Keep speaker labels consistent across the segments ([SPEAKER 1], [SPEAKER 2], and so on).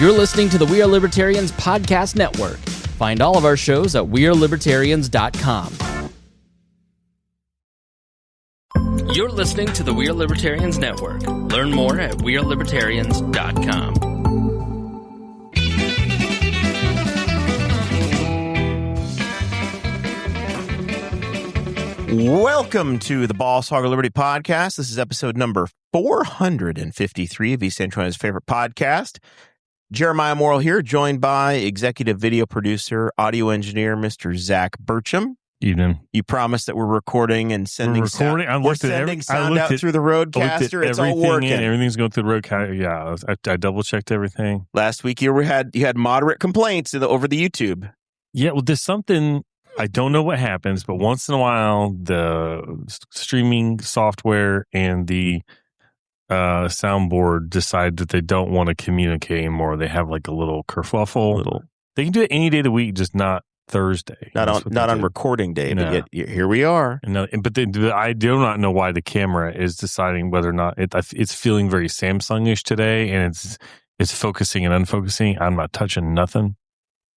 [SPEAKER 1] You're listening to the We Are Libertarians Podcast Network. Find all of our shows at wearelibertarians.com. You're listening to the We Are Libertarians Network. Learn more at wearelibertarians.com.
[SPEAKER 2] Welcome to the Boss Hog of Liberty podcast. This is episode number 453 of East Antonio's favorite podcast. Jeremiah Morrell here, joined by executive video producer, audio engineer, Mr. Zach Burcham.
[SPEAKER 3] Evening.
[SPEAKER 2] You promised that we're recording and sending sound out through the roadcaster. It's all working.
[SPEAKER 3] Everything's going through the roadcaster. Yeah, I double-checked you
[SPEAKER 2] Last week you had moderate complaints over the YouTube.
[SPEAKER 3] Yeah, well, there's something, I don't know what happens, but once in a while, the streaming software and the soundboard decide that they don't want to communicate anymore. They have like a little kerfuffle. They can do it any day of the week, just not Thursday.
[SPEAKER 2] Not on recording day,
[SPEAKER 3] no.
[SPEAKER 2] But yet here we are.
[SPEAKER 3] But I do not know why the camera is deciding whether or not it's feeling very Samsung-ish today, and it's focusing and unfocusing. I'm not touching nothing,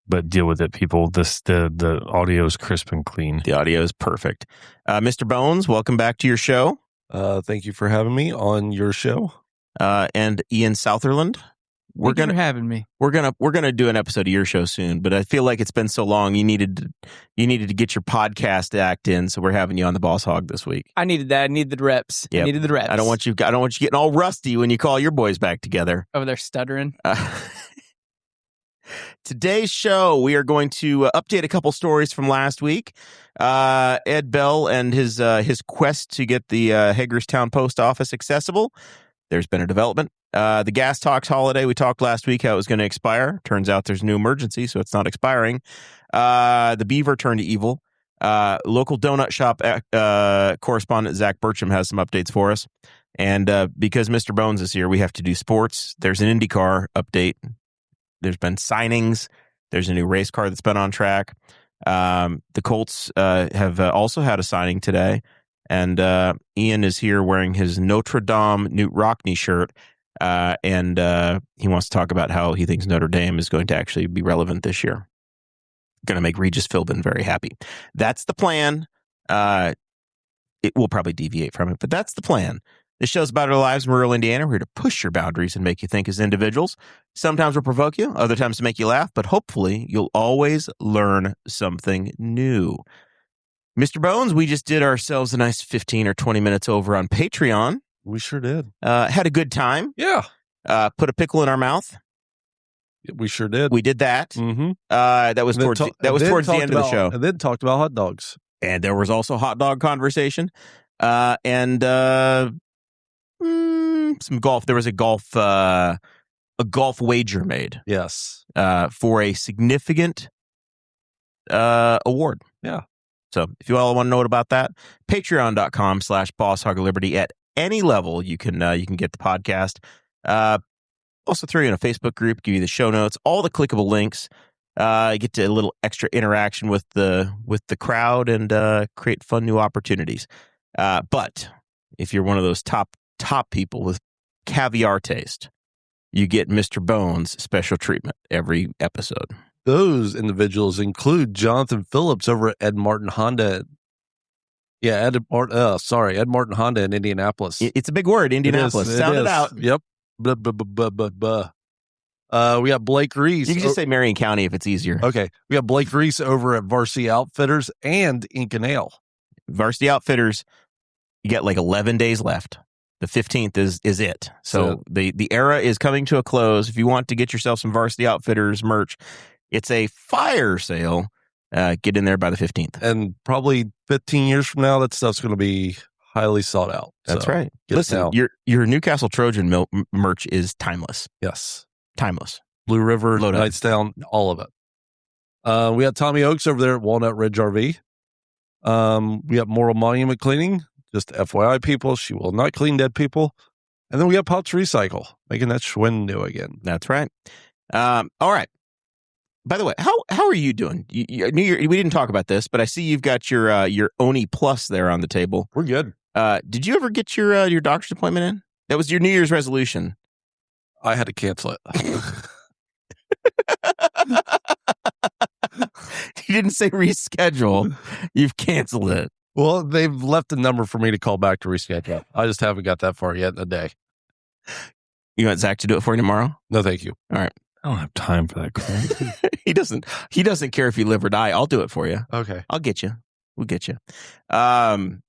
[SPEAKER 3] but deal with it, people. The audio is crisp and clean.
[SPEAKER 2] The audio is perfect. Mr. Bones, welcome back to your show.
[SPEAKER 4] Thank you for having me on your show.
[SPEAKER 2] And Ian Southerland.
[SPEAKER 5] Thank you for having me.
[SPEAKER 2] We're gonna do an episode of your show soon, but I feel like it's been so long. You needed to get your podcast act in, so we're having you on the Boss Hog this week.
[SPEAKER 5] I needed that. I needed the reps.
[SPEAKER 2] Yep.
[SPEAKER 5] I needed the reps.
[SPEAKER 2] I don't want you getting all rusty when you call your boys back together.
[SPEAKER 5] Over there stuttering.
[SPEAKER 2] Today's show, we are going to update a couple stories from last week. Ed Bell and his quest to get the Hagerstown Post Office accessible. There's been a development. The Gas Talks holiday, we talked last week how it was going to expire. Turns out there's a new emergency, so it's not expiring. The Beaver turned evil. Local donut shop correspondent Zach Burcham has some updates for us. And because Mr. Bones is here, we have to do sports. There's an IndyCar update. There's been signings. There's a new race car that's been on track. The Colts have also had a signing today. And Ian is here wearing his Notre Dame Newt Rockne shirt. And he wants to talk about how he thinks Notre Dame is going to actually be relevant this year. Going to make Regis Philbin very happy. That's the plan. It will probably deviate from it, but that's the plan. This show's about our lives in rural Indiana. We're here to push your boundaries and make you think as individuals. Sometimes we'll provoke you, other times to make you laugh, but hopefully you'll always learn something new. Mr. Bones, we just did ourselves a nice 15 or 20 minutes over on Patreon.
[SPEAKER 4] We sure did.
[SPEAKER 2] Had a good time.
[SPEAKER 4] Yeah.
[SPEAKER 2] Put a pickle in our mouth.
[SPEAKER 4] We sure did.
[SPEAKER 2] We did that.
[SPEAKER 4] Mm-hmm.
[SPEAKER 2] That was towards the end of the show.
[SPEAKER 4] And then talked about hot dogs.
[SPEAKER 2] And there was also hot dog conversation. And some golf. There was a golf wager made.
[SPEAKER 4] Yes.
[SPEAKER 2] For a significant award.
[SPEAKER 4] Yeah.
[SPEAKER 2] So if you all want to know about that, patreon.com/Boss Hog of Liberty. At any level, you can get the podcast. Also throw you in a Facebook group, give you the show notes, all the clickable links. You get to a little extra interaction with the crowd and create fun new opportunities. But if you're one of those top people with caviar taste, you get Mr. Bones special treatment every episode.
[SPEAKER 4] Those individuals include Jonathan Phillips over at Ed Martin Honda. Yeah, Ed Martin Honda in Indianapolis.
[SPEAKER 2] It's a big word, Indianapolis. Sound it out.
[SPEAKER 4] Yep. Blah, blah, blah, blah, blah. We got Blake Reese.
[SPEAKER 2] You can just say Marion County if it's easier.
[SPEAKER 4] Okay. We got Blake Reese over at Varsity Outfitters and Ink and Ale.
[SPEAKER 2] Varsity Outfitters, you got like 11 days left. The 15th is it. So the era is coming to a close. If you want to get yourself some Varsity Outfitters merch, it's a fire sale. Get in there by the 15th.
[SPEAKER 4] And probably 15 years from now, that stuff's going to be highly sought out.
[SPEAKER 2] That's right. Listen, your Newcastle Trojan merch is timeless.
[SPEAKER 4] Yes.
[SPEAKER 2] Timeless.
[SPEAKER 4] Blue River, Knightstown, all of it. We got Tommy Oaks over there at Walnut Ridge RV. We got Moral Monument Cleaning. Just FYI, people, she will not clean dead people. And then we got Pops Recycle, making that Schwinn new again.
[SPEAKER 2] That's right. All right. By the way, how are you doing? We didn't talk about this, but I see you've got your Oni Plus there on the table.
[SPEAKER 4] We're good.
[SPEAKER 2] Did you ever get your doctor's appointment in? That was your New Year's resolution.
[SPEAKER 4] I had to cancel it.
[SPEAKER 2] didn't say reschedule. You've canceled it.
[SPEAKER 4] Well, they've left a number for me to call back to reschedule. I just haven't got that far yet in the day.
[SPEAKER 2] You want Zach to do it for you tomorrow?
[SPEAKER 4] No, thank you.
[SPEAKER 2] All right.
[SPEAKER 3] I don't have time for that crap.
[SPEAKER 2] He doesn't care if you live or die. I'll do it for you.
[SPEAKER 4] Okay.
[SPEAKER 2] I'll get you. We'll get you. We're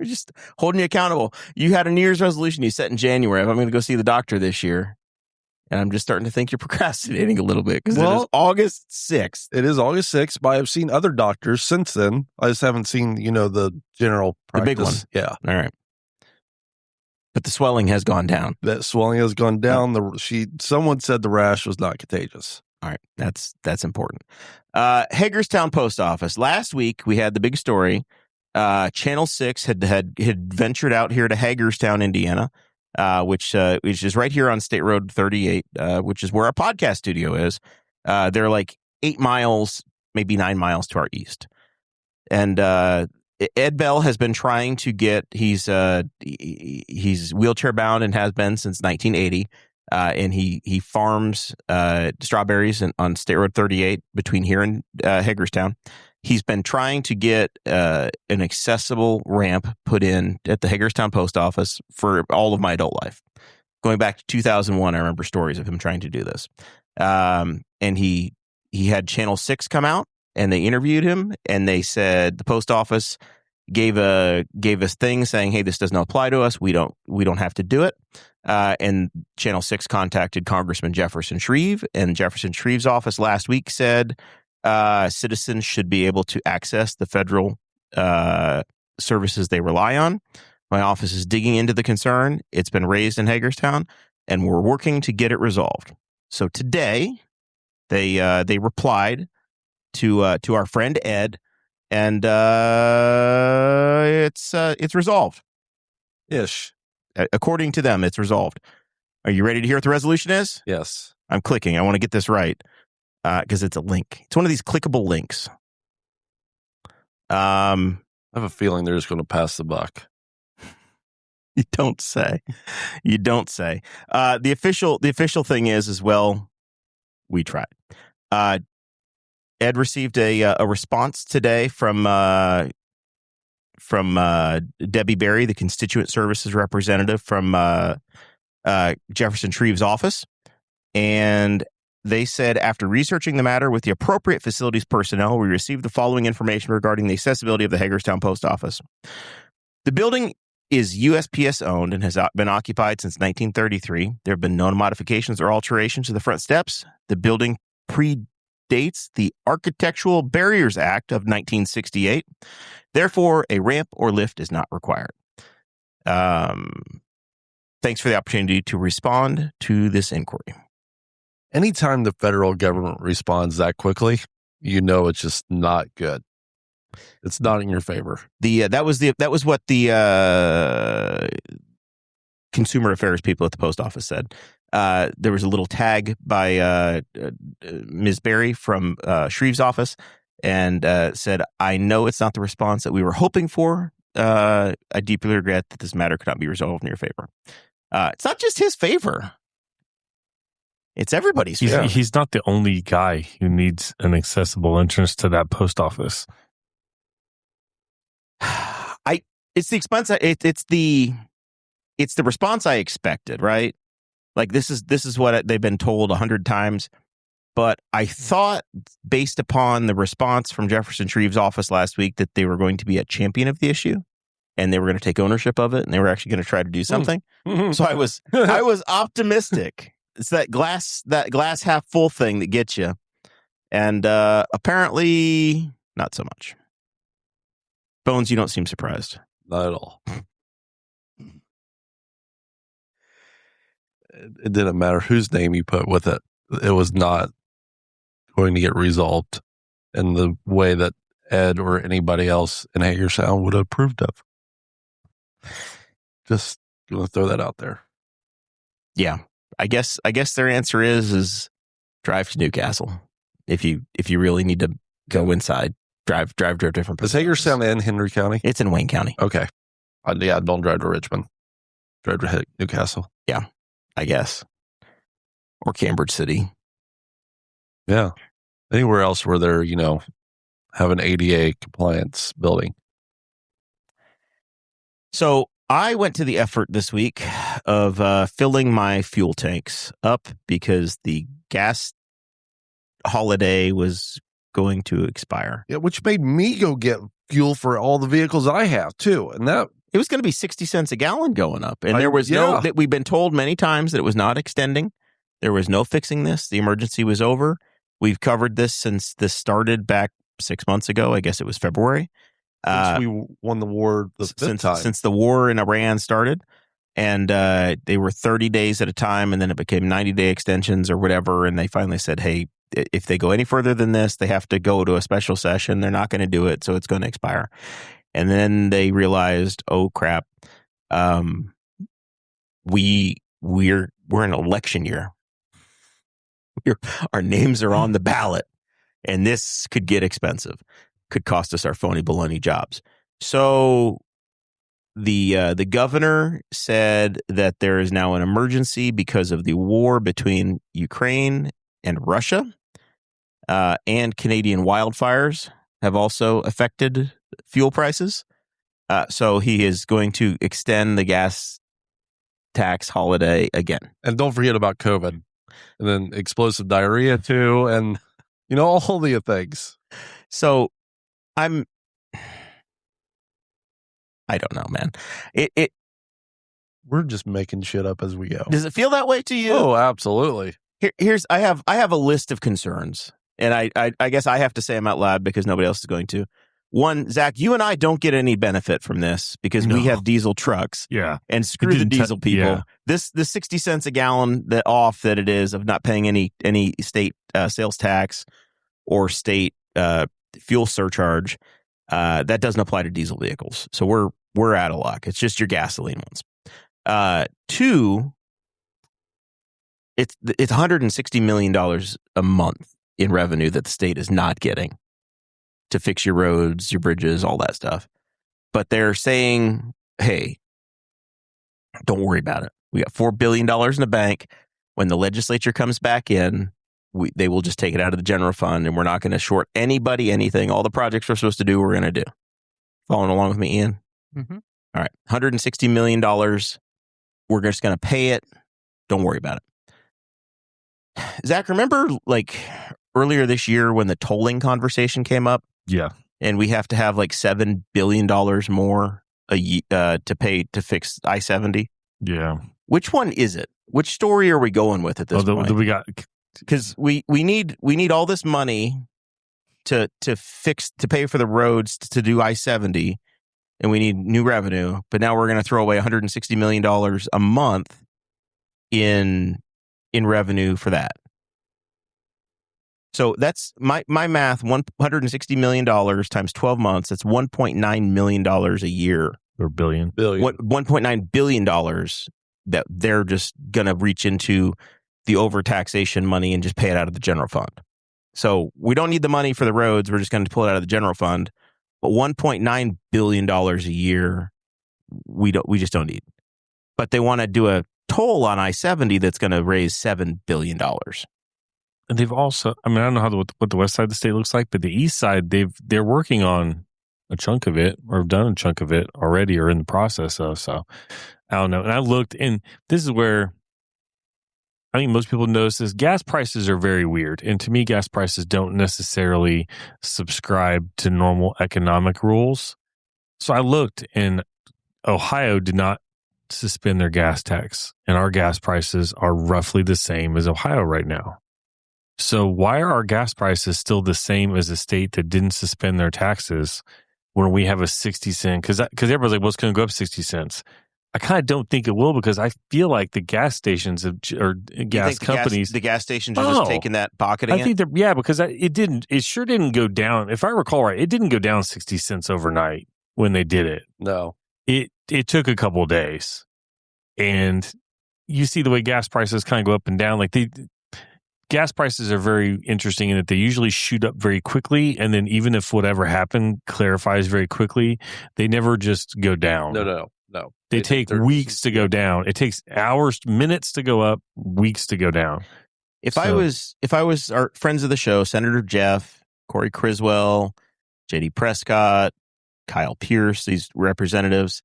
[SPEAKER 2] just holding you accountable. You had a New Year's resolution you set in January. I'm going to go see the doctor this year. And I'm just starting to think you're procrastinating a little bit because it is August 6th.
[SPEAKER 4] It is August 6th, but I've seen other doctors since then. I just haven't seen, the general practice.
[SPEAKER 2] The big one.
[SPEAKER 4] Yeah.
[SPEAKER 2] All right. But the swelling has gone down.
[SPEAKER 4] That swelling has gone down. Someone said the rash was not contagious.
[SPEAKER 2] All right. That's important. Hagerstown Post Office. Last week, we had the big story. Channel 6 had ventured out here to Hagerstown, Indiana, which is right here on State Road 38, which is where our podcast studio is. They're like 8 miles, maybe 9 miles to our east. And Ed Bell has been trying to get, he's wheelchair bound and has been since 1980. And he farms strawberries on State Road 38 between here and Hagerstown. He's been trying to get an accessible ramp put in at the Hagerstown Post Office for all of my adult life. Going back to 2001, I remember stories of him trying to do this. And he had Channel 6 come out and they interviewed him and they said the post office gave us thing saying, hey, this doesn't apply to us. We don't have to do it. And Channel 6 contacted Congressman Jefferson Shreve, and Jefferson Shreve's office last week said citizens should be able to access the federal services they rely on. My office is digging into the concern. It's been raised in Hagerstown, and we're working to get it resolved. So today, they replied to our friend Ed, and it's resolved.
[SPEAKER 4] Ish.
[SPEAKER 2] According to them, it's resolved. Are you ready to hear what the resolution is?
[SPEAKER 4] Yes.
[SPEAKER 2] I'm clicking. I want to get this right because it's a link. It's one of these clickable links.
[SPEAKER 4] I have a feeling they're just going to pass the buck.
[SPEAKER 2] You don't say. You don't say. The official thing is well, we tried. Ed received a response today from Debbie Berry, the constituent services representative from Jefferson Shreve's office. And they said, after researching the matter with the appropriate facilities personnel, we received the following information regarding the accessibility of the Hagerstown Post Office. The building is USPS owned and has been occupied since 1933. There have been no modifications or alterations to the front steps. The building predates the Architectural Barriers Act of 1968. Therefore, a ramp or lift is not required. Thanks for the opportunity to respond to this inquiry.
[SPEAKER 4] Anytime the federal government responds that quickly, it's just not good. It's not in your favor.
[SPEAKER 2] That was what the consumer affairs people at the post office said. There was a little tag by Ms. Berry from Shreve's office and said, I know it's not the response that we were hoping for. I deeply regret that this matter could not be resolved in your favor. It's not just his favor. It's everybody's favor.
[SPEAKER 3] He's not the only guy who needs an accessible entrance to that post office.
[SPEAKER 2] It's the expense. It's the response I expected, right? Like this is what they've been told 100 times. But I thought, based upon the response from Jefferson Shreve's office last week, that they were going to be a champion of the issue, and they were going to take ownership of it, and they were actually going to try to do something. So I was optimistic. It's that glass half full thing that gets you, and apparently not so much. Bones, you don't seem surprised.
[SPEAKER 4] Not at all. It didn't matter whose name you put with it. It was not going to get resolved in the way that Ed or anybody else in Hagerstown would have approved of. Just going to throw that out there.
[SPEAKER 2] Yeah. I guess their answer is drive to Newcastle. If you really need to go inside, drive to a different place.
[SPEAKER 4] Is Hagerstown in Henry County?
[SPEAKER 2] It's in Wayne County.
[SPEAKER 4] Okay. Don't drive to Richmond. Drive to Newcastle.
[SPEAKER 2] Yeah, I guess. Or Cambridge City.
[SPEAKER 4] Yeah. Anywhere else where they're, have an ADA compliance building.
[SPEAKER 2] So I went to the effort this week of filling my fuel tanks up because the gas holiday was going to expire.
[SPEAKER 4] Yeah, which made me go get fuel for all the vehicles I have too. And that
[SPEAKER 2] it was going to be 60 cents a gallon going up. And there was that we've been told many times that it was not extending. There was no fixing this. The emergency was over. We've covered this since this started back 6 months ago. I guess it was February.
[SPEAKER 4] Since we won the war
[SPEAKER 2] since the war in Iran started. And they were 30 days at a time, and then it became 90-day extensions or whatever. And they finally said, hey, if they go any further than this, they have to go to a special session. They're not going to do it, so it's going to expire. And then they realized, oh crap, we're in election year. Our names are on the ballot, and this could get expensive. Could cost us our phony baloney jobs. So the governor said that there is now an emergency because of the war between Ukraine and Russia, and Canadian wildfires have also affected fuel prices. So he is going to extend the gas tax holiday again.
[SPEAKER 4] And don't forget about COVID, and then explosive diarrhea too, and all the things.
[SPEAKER 2] So I don't know, man.
[SPEAKER 4] We're just making shit up as we go.
[SPEAKER 2] Does it feel that way to you?
[SPEAKER 4] Oh, absolutely.
[SPEAKER 2] I have a list of concerns, and I guess I have to say them out loud because nobody else is going to. One, Zach, you and I don't get any benefit from this because we have diesel trucks.
[SPEAKER 3] Yeah.
[SPEAKER 2] And screw the diesel people.
[SPEAKER 3] Yeah.
[SPEAKER 2] The 60 cents a gallon off that it is of not paying any state sales tax or state fuel surcharge, that doesn't apply to diesel vehicles. So we're out of luck. It's just your gasoline ones. Two, it's $160 million a month in revenue that the state is not getting to fix your roads, your bridges, all that stuff. But they're saying, hey, don't worry about it. We got $4 billion in the bank. When the legislature comes back in, they will just take it out of the general fund, and we're not going to short anybody anything. All the projects we're supposed to do, we're going to do. Following along with me, Ian?
[SPEAKER 5] Mm-hmm.
[SPEAKER 2] All right. $160 million. We're just going to pay it. Don't worry about it. Zach, remember earlier this year when the tolling conversation came up?
[SPEAKER 3] Yeah.
[SPEAKER 2] And we have to have $7 billion more to pay to fix I-70?
[SPEAKER 3] Yeah.
[SPEAKER 2] Which one is it? Which story are we going with at this point?
[SPEAKER 3] We got...
[SPEAKER 2] Because we need all this money to pay for the roads to do I-70, and we need new revenue. But now we're going to throw away $160 million a month in revenue for that. So that's my math. $160 million times 12 months. That's $1.9 million a year.
[SPEAKER 3] Or billion.
[SPEAKER 2] $1.9 billion that they're just going to reach into the overtaxation money and just pay it out of the general fund. So we don't need the money for the roads. We're just going to pull it out of the general fund. But $1.9 billion a year, we just don't need. But they want to do a toll on I-70 that's going to raise $7 billion.
[SPEAKER 3] And they've also, I don't know what the west side of the state looks like, but the east side, they're working on a chunk of it, or have done a chunk of it already, or in the process of. So I don't know. And I looked, and this is where I think most people notice this. Gas prices are very weird. And to me, gas prices don't necessarily subscribe to normal economic rules. So I looked, and Ohio did not suspend their gas tax. And our gas prices are roughly the same as Ohio right now. So why are our gas prices still the same as a state that didn't suspend their taxes when we have a 60 cent? Because everybody's like, well, it's going to go up 60 cents. I kind of don't think it will, because I feel like the gas stations or gas companies,
[SPEAKER 2] the gas stations are just taking that, pocketing it.
[SPEAKER 3] I think because it sure didn't go down. If I recall right, it didn't go down 60 cents overnight when they did it.
[SPEAKER 4] No,
[SPEAKER 3] it took a couple of days, and you see the way gas prices kind of go up and down. Gas prices are very interesting in that they usually shoot up very quickly, and then even if whatever happened clarifies very quickly, they never just go down.
[SPEAKER 4] No.
[SPEAKER 3] They take weeks to go down. It takes hours, minutes to go up, weeks to go down.
[SPEAKER 2] If I was our friends of the show, Senator Jeff, Corey Criswell, J.D. Prescott, Kyle Pierce, these representatives,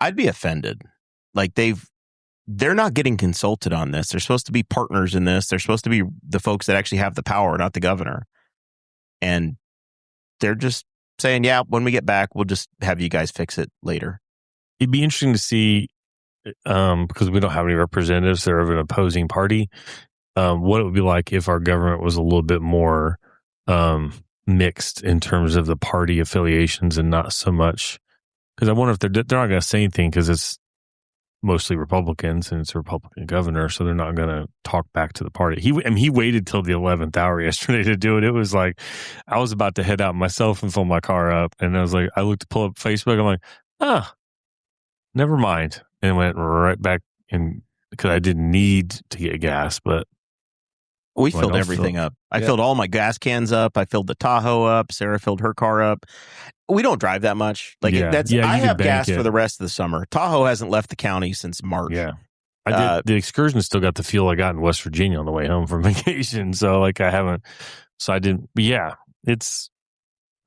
[SPEAKER 2] I'd be offended. Like they're not getting consulted on this. They're supposed to be partners in this. They're supposed to be the folks that actually have the power, not the governor. And they're just saying, yeah, when we get back, we'll just have you guys fix it later.
[SPEAKER 3] It'd be interesting to see, because we don't have any representatives that are of an opposing party, what it would be like if our government was a little bit more mixed in terms of the party affiliations and not so much. Because I wonder if they're not going to say anything because it's mostly Republicans and it's a Republican governor, so they're not going to talk back to the party. He waited till the 11th hour yesterday to do it. It was like I was about to head out myself and fill my car up, and I was like, I looked to pull up Facebook. I'm like, never mind, and went right back in because I didn't need to get gas, but
[SPEAKER 2] we filled everything up. I filled all my gas cans up. I filled the Tahoe up. Sarah filled her car up. We don't drive that much. I have gas for the rest of the summer. Tahoe hasn't left the county since March.
[SPEAKER 3] Yeah. I did. The excursion still got the fuel I got in West Virginia on the way home from vacation. So I didn't. But yeah,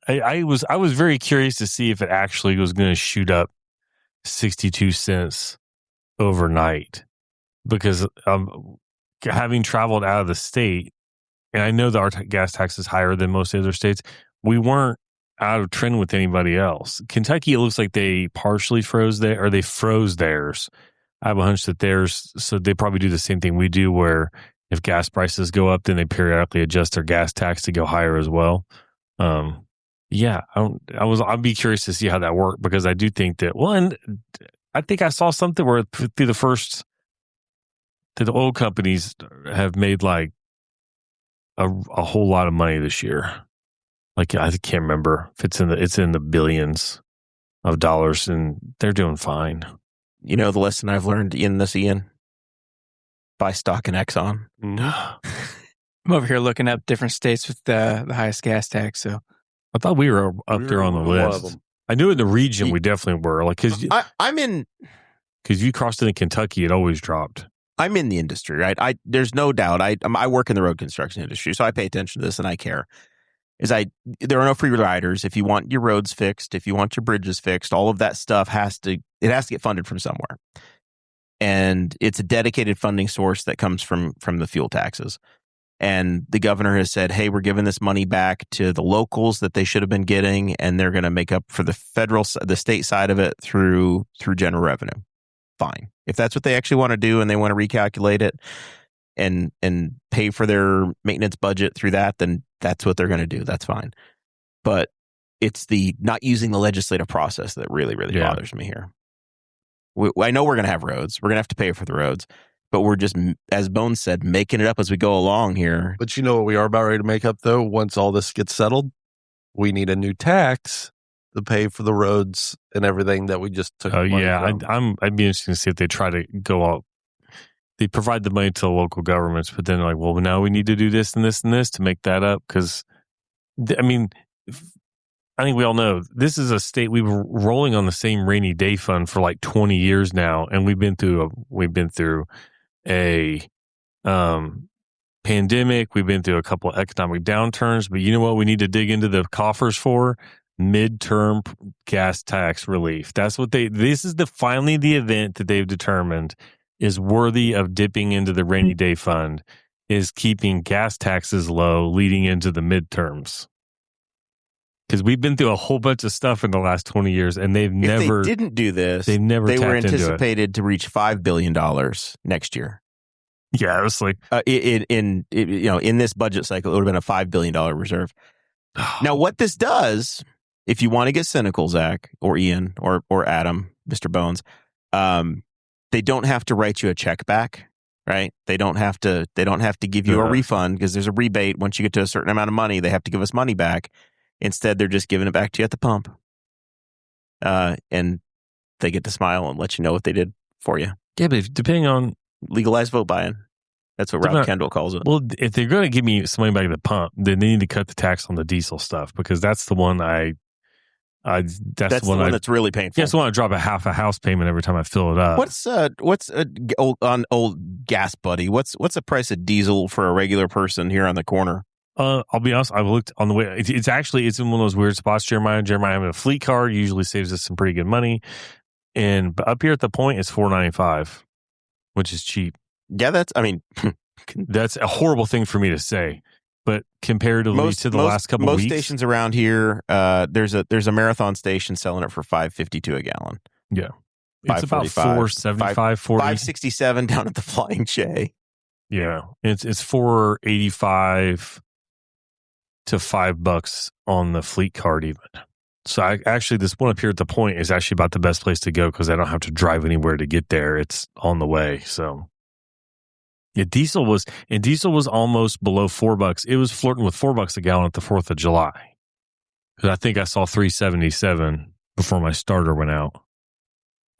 [SPEAKER 3] I was very curious to see if it actually was going to shoot up 62 cents overnight because having traveled out of the state, and I know that our gas tax is higher than most other states, we weren't out of trend with anybody else. Kentucky, it looks like they partially froze theirs. I have a hunch that theirs, so they probably do the same thing we do, where if gas prices go up, then they periodically adjust their gas tax to go higher as well. I'd be curious to see how that worked because I do think that, and I think I saw something where through the oil companies have made like a whole lot of money this year. Like I can't remember if it's in the billions of dollars, and they're doing fine.
[SPEAKER 2] You know the lesson I've learned in this, Ian? Buy stock in Exxon.
[SPEAKER 5] I'm over here looking up different states with the highest gas tax. So
[SPEAKER 3] I thought we were up there on the list. I knew in the region we definitely were. Like because you crossed into Kentucky, it always dropped.
[SPEAKER 2] I'm in the industry, right? There's no doubt. I work in the road construction industry, so I pay attention to this and I care. There are no free riders. If you want your roads fixed, if you want your bridges fixed, all of that stuff has to get funded from somewhere. And it's a dedicated funding source that comes from the fuel taxes. And the governor has said, hey, we're giving this money back to the locals that they should have been getting, and they're going to make up for the state side of it through general revenue. Fine. If that's what they actually want to do and they want to recalculate it and pay for their maintenance budget through that, then that's what they're going to do. That's fine. But it's the not using the legislative process that really, really bothers me here. I know we're going to have roads. We're going to have to pay for the roads. But we're just, as Bones said, making it up as we go along here.
[SPEAKER 4] But you know what we are about ready to make up, though? Once all this gets settled, we need a new tax to pay for the roads and everything that we just took.
[SPEAKER 3] I'd be interested to see if they try to go out. They provide the money to the local governments, but then like, well, now we need to do this and this and this to make that up. Because, I think we all know this is a state we were rolling on the same rainy day fund for like 20 years now, and we've been through a pandemic. We've been through a couple of economic downturns, but you know what we need to dig into the coffers for? Midterm gas tax relief. That's what this is finally the event that they've determined is worthy of dipping into the rainy day fund, is keeping gas taxes low leading into the midterms. Because we've been through a whole bunch of stuff in the last 20 years, and they
[SPEAKER 2] didn't do this.
[SPEAKER 3] They
[SPEAKER 2] were anticipated to reach $5 billion next year.
[SPEAKER 3] Yeah, it was like
[SPEAKER 2] in this budget cycle, it would have been a $5 billion reserve. Now, what this does, if you want to get cynical, Zach or Ian or Adam, Mr. Bones, they don't have to write you a check back, right? They don't have to give you a refund because there's a rebate. Once you get to a certain amount of money, they have to give us money back. Instead, they're just giving it back to you at the pump. And they get to smile and let you know what they did for you.
[SPEAKER 3] Yeah, but depending on
[SPEAKER 2] legalized vote buying. That's what Rob Kendall calls it.
[SPEAKER 3] Well, if they're going to give me some money back at the pump, then they need to cut the tax on the diesel stuff because that's the one I That's
[SPEAKER 2] the one that's really painful.
[SPEAKER 3] That's the one I drop a half a house payment every time I fill it up.
[SPEAKER 2] What's old Gas Buddy? What's the price of diesel for a regular person here on the corner?
[SPEAKER 3] I'll be honest. I've looked on the way. It's in one of those weird spots. Jeremiah having a fleet card usually saves us some pretty good money, but up here at the point, it's $4.95, which is cheap.
[SPEAKER 2] Yeah, that's
[SPEAKER 3] a horrible thing for me to say, but comparatively to the last couple of weeks,
[SPEAKER 2] most stations around here, there's a Marathon station selling it for $5.52 a gallon.
[SPEAKER 3] Yeah, it's about $4.75,
[SPEAKER 2] $5.67 down at the Flying J.
[SPEAKER 3] Yeah, it's $4.85 to $5 on the fleet card even. So this one up here at the point is actually about the best place to go because I don't have to drive anywhere to get there. It's on the way. So yeah, diesel was almost below $4. It was flirting with $4 a gallon at the 4th of July. Because I think I saw $3.77 before my starter went out.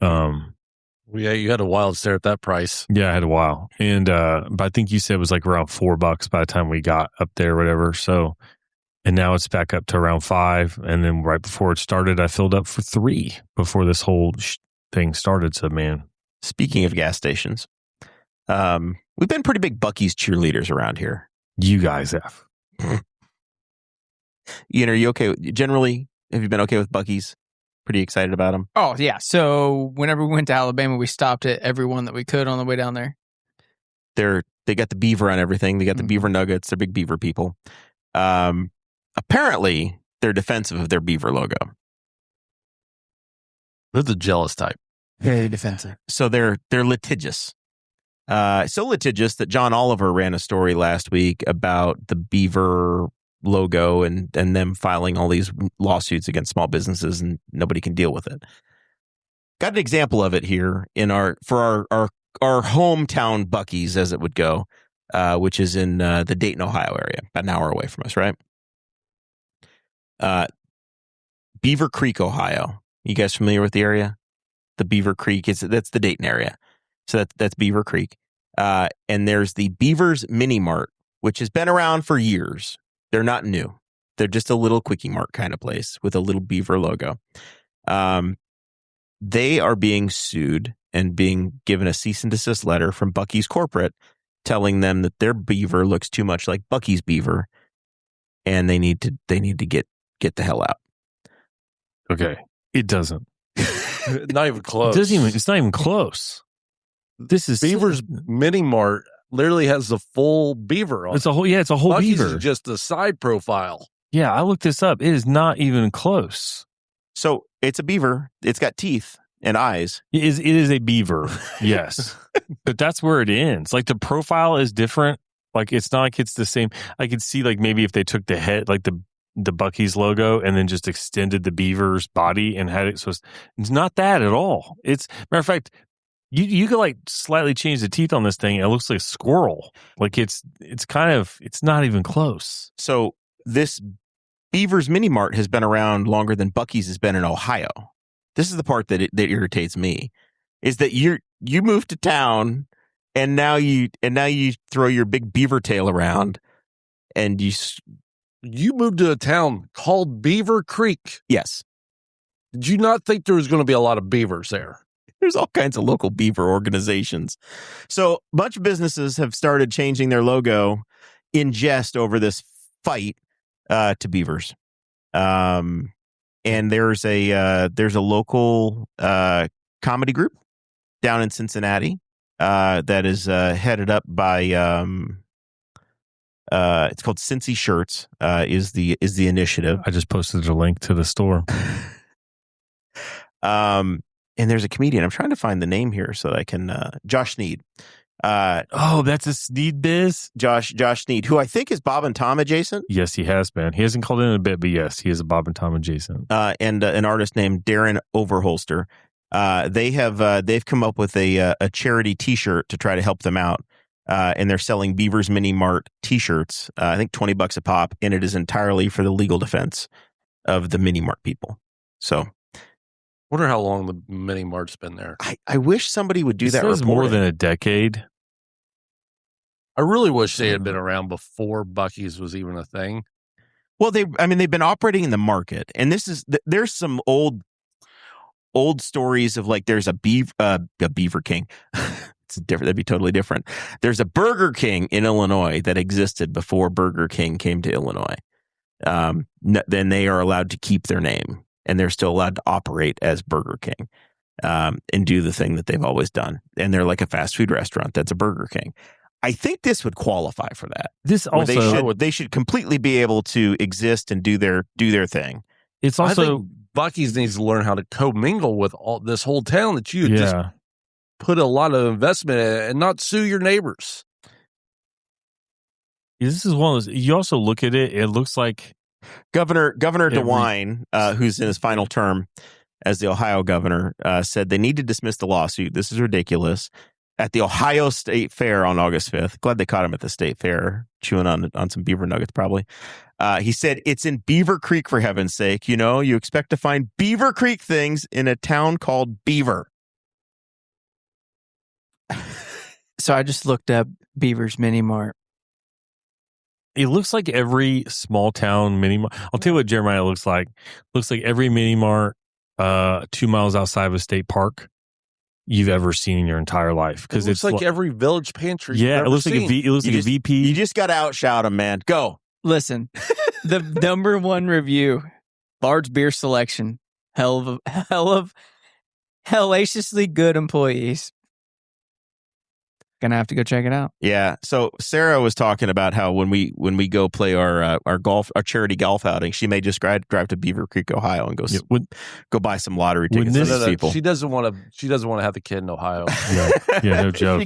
[SPEAKER 4] Yeah, you had a while to stare at that price.
[SPEAKER 3] Yeah, I had a while. And but I think you said it was like around $4 by the time we got up there or whatever. So, and now it's back up to around $5. And then right before it started, I filled up for $3 before this whole thing started. So, man.
[SPEAKER 2] Speaking of gas stations, we've been pretty big Buc-cees cheerleaders around here.
[SPEAKER 3] You guys have.
[SPEAKER 2] Ian, are you okay? Generally, have you been okay with Buc-cees? Pretty excited about them?
[SPEAKER 5] Oh, yeah. So whenever we went to Alabama, we stopped at every one that we could on the way down there.
[SPEAKER 2] They got the beaver on everything. They got the beaver nuggets. They're big beaver people. Apparently, they're defensive of their beaver logo.
[SPEAKER 4] They're the jealous type.
[SPEAKER 5] Very defensive.
[SPEAKER 2] So they're litigious. So litigious that John Oliver ran a story last week about the beaver logo and them filing all these lawsuits against small businesses and nobody can deal with it. Got an example of it here in our hometown Buc-cees, as it would go, which is in the Dayton, Ohio area, about an hour away from us, right? Beavercreek, Ohio. You guys familiar with the area? The Beavercreek that's the Dayton area. So that's Beavercreek. And there's the Beaver's Mini Mart, which has been around for years. They're not new. They're just a little quickie mart kind of place with a little beaver logo. They are being sued and being given a cease and desist letter from Buc-cees corporate telling them that their beaver looks too much like Buc-cees beaver and they need to get the hell out.
[SPEAKER 3] Okay. It doesn't.
[SPEAKER 4] Not even close.
[SPEAKER 3] It's not even close. This is
[SPEAKER 4] Beaver's Mini Mart literally has the full beaver on it.
[SPEAKER 3] It's a whole
[SPEAKER 4] Buc-cees
[SPEAKER 3] beaver.
[SPEAKER 4] is just a side profile.
[SPEAKER 3] Yeah, I looked this up. It is not even close.
[SPEAKER 2] So it's a beaver. It's got teeth and eyes.
[SPEAKER 3] It is a beaver, yes. But that's where it ends. Like the profile is different. Like it's not like it's the same. I could see like maybe if they took the head, like the Buc-cees logo and then just extended the beaver's body and had it. So it's not that at all. Matter of fact, you could like slightly change the teeth on this thing. And it looks like a squirrel. Like it's not even close.
[SPEAKER 2] So this Beaver's Mini Mart has been around longer than Buc-cees has been in Ohio. This is the part that irritates me, is that you moved to town and now you throw your big beaver tail around and
[SPEAKER 4] you moved to a town called Beavercreek.
[SPEAKER 2] Yes.
[SPEAKER 4] Did you not think there was going to be a lot of beavers there?
[SPEAKER 2] There's all kinds of local beaver organizations. So a bunch of businesses have started changing their logo in jest over this fight to beavers. And there's a local comedy group down in Cincinnati that is headed up by it's called Cincy Shirts is the initiative.
[SPEAKER 3] I just posted a link to the store.
[SPEAKER 2] And there's a comedian. I'm trying to find the name here so that I can Josh Sneed.
[SPEAKER 3] That's a Sneed biz?
[SPEAKER 2] Josh Sneed, who I think is Bob and Tom adjacent.
[SPEAKER 3] Yes, he has been. He hasn't called in a bit, but yes, he is a Bob and Tom adjacent.
[SPEAKER 2] And an artist named Darren Overholster. They've come up with a charity T-shirt to try to help them out. And they're selling Beaver's Mini Mart T-shirts. I think $20 a pop, and it is entirely for the legal defense of the Mini Mart people. So,
[SPEAKER 4] Wonder how long the Mini Mart's been there.
[SPEAKER 2] I wish somebody would do that.
[SPEAKER 3] It says more than a decade.
[SPEAKER 4] I really wish they had been around before Buc-cees was even a thing.
[SPEAKER 2] Well, they've been operating in the market, and there's some old stories of like there's a Beaver King. It's different. That'd be totally different. There's a Burger King in Illinois that existed before Burger King came to Illinois. Then they are allowed to keep their name, and they're still allowed to operate as Burger King and do the thing that they've always done. And they're like a fast food restaurant that's a Burger King. I think this would qualify for that.
[SPEAKER 3] This also
[SPEAKER 2] they should completely be able to exist and do their thing.
[SPEAKER 3] It's
[SPEAKER 4] I
[SPEAKER 3] also
[SPEAKER 4] think Buc-cees needs to learn how to commingle with all this whole town that you just put a lot of investment in and not sue your neighbors.
[SPEAKER 3] This is one of those. You also look at it; it looks like
[SPEAKER 2] Governor DeWine, who's in his final term as the Ohio governor, said they need to dismiss the lawsuit. This is ridiculous. At the Ohio State Fair on August 5th. Glad they caught him at the State Fair, chewing on some beaver nuggets, probably. He said, it's in Beavercreek, for heaven's sake. You know, you expect to find Beavercreek things in a town called Beaver.
[SPEAKER 5] So I just looked up Beaver's Mini Mart.
[SPEAKER 3] it looks like every small town mini mart. I'll tell you what Jeremiah looks like. Looks like every mini mart 2 miles outside of a state park you've ever seen in your entire life. Because
[SPEAKER 4] it's like every village pantry.
[SPEAKER 3] Yeah, it looks like a VP.
[SPEAKER 2] You just got to outshout them, man. Go.
[SPEAKER 5] Listen, the number one review, large beer selection, hellaciously good employees. Gonna have to go check it out.
[SPEAKER 2] Yeah. So Sarah was talking about how when we go play our charity golf outing, she may just drive to Beavercreek, Ohio, and go buy some lottery tickets for these people.
[SPEAKER 4] She doesn't want to have the kid in Ohio.
[SPEAKER 3] Yeah, no joke.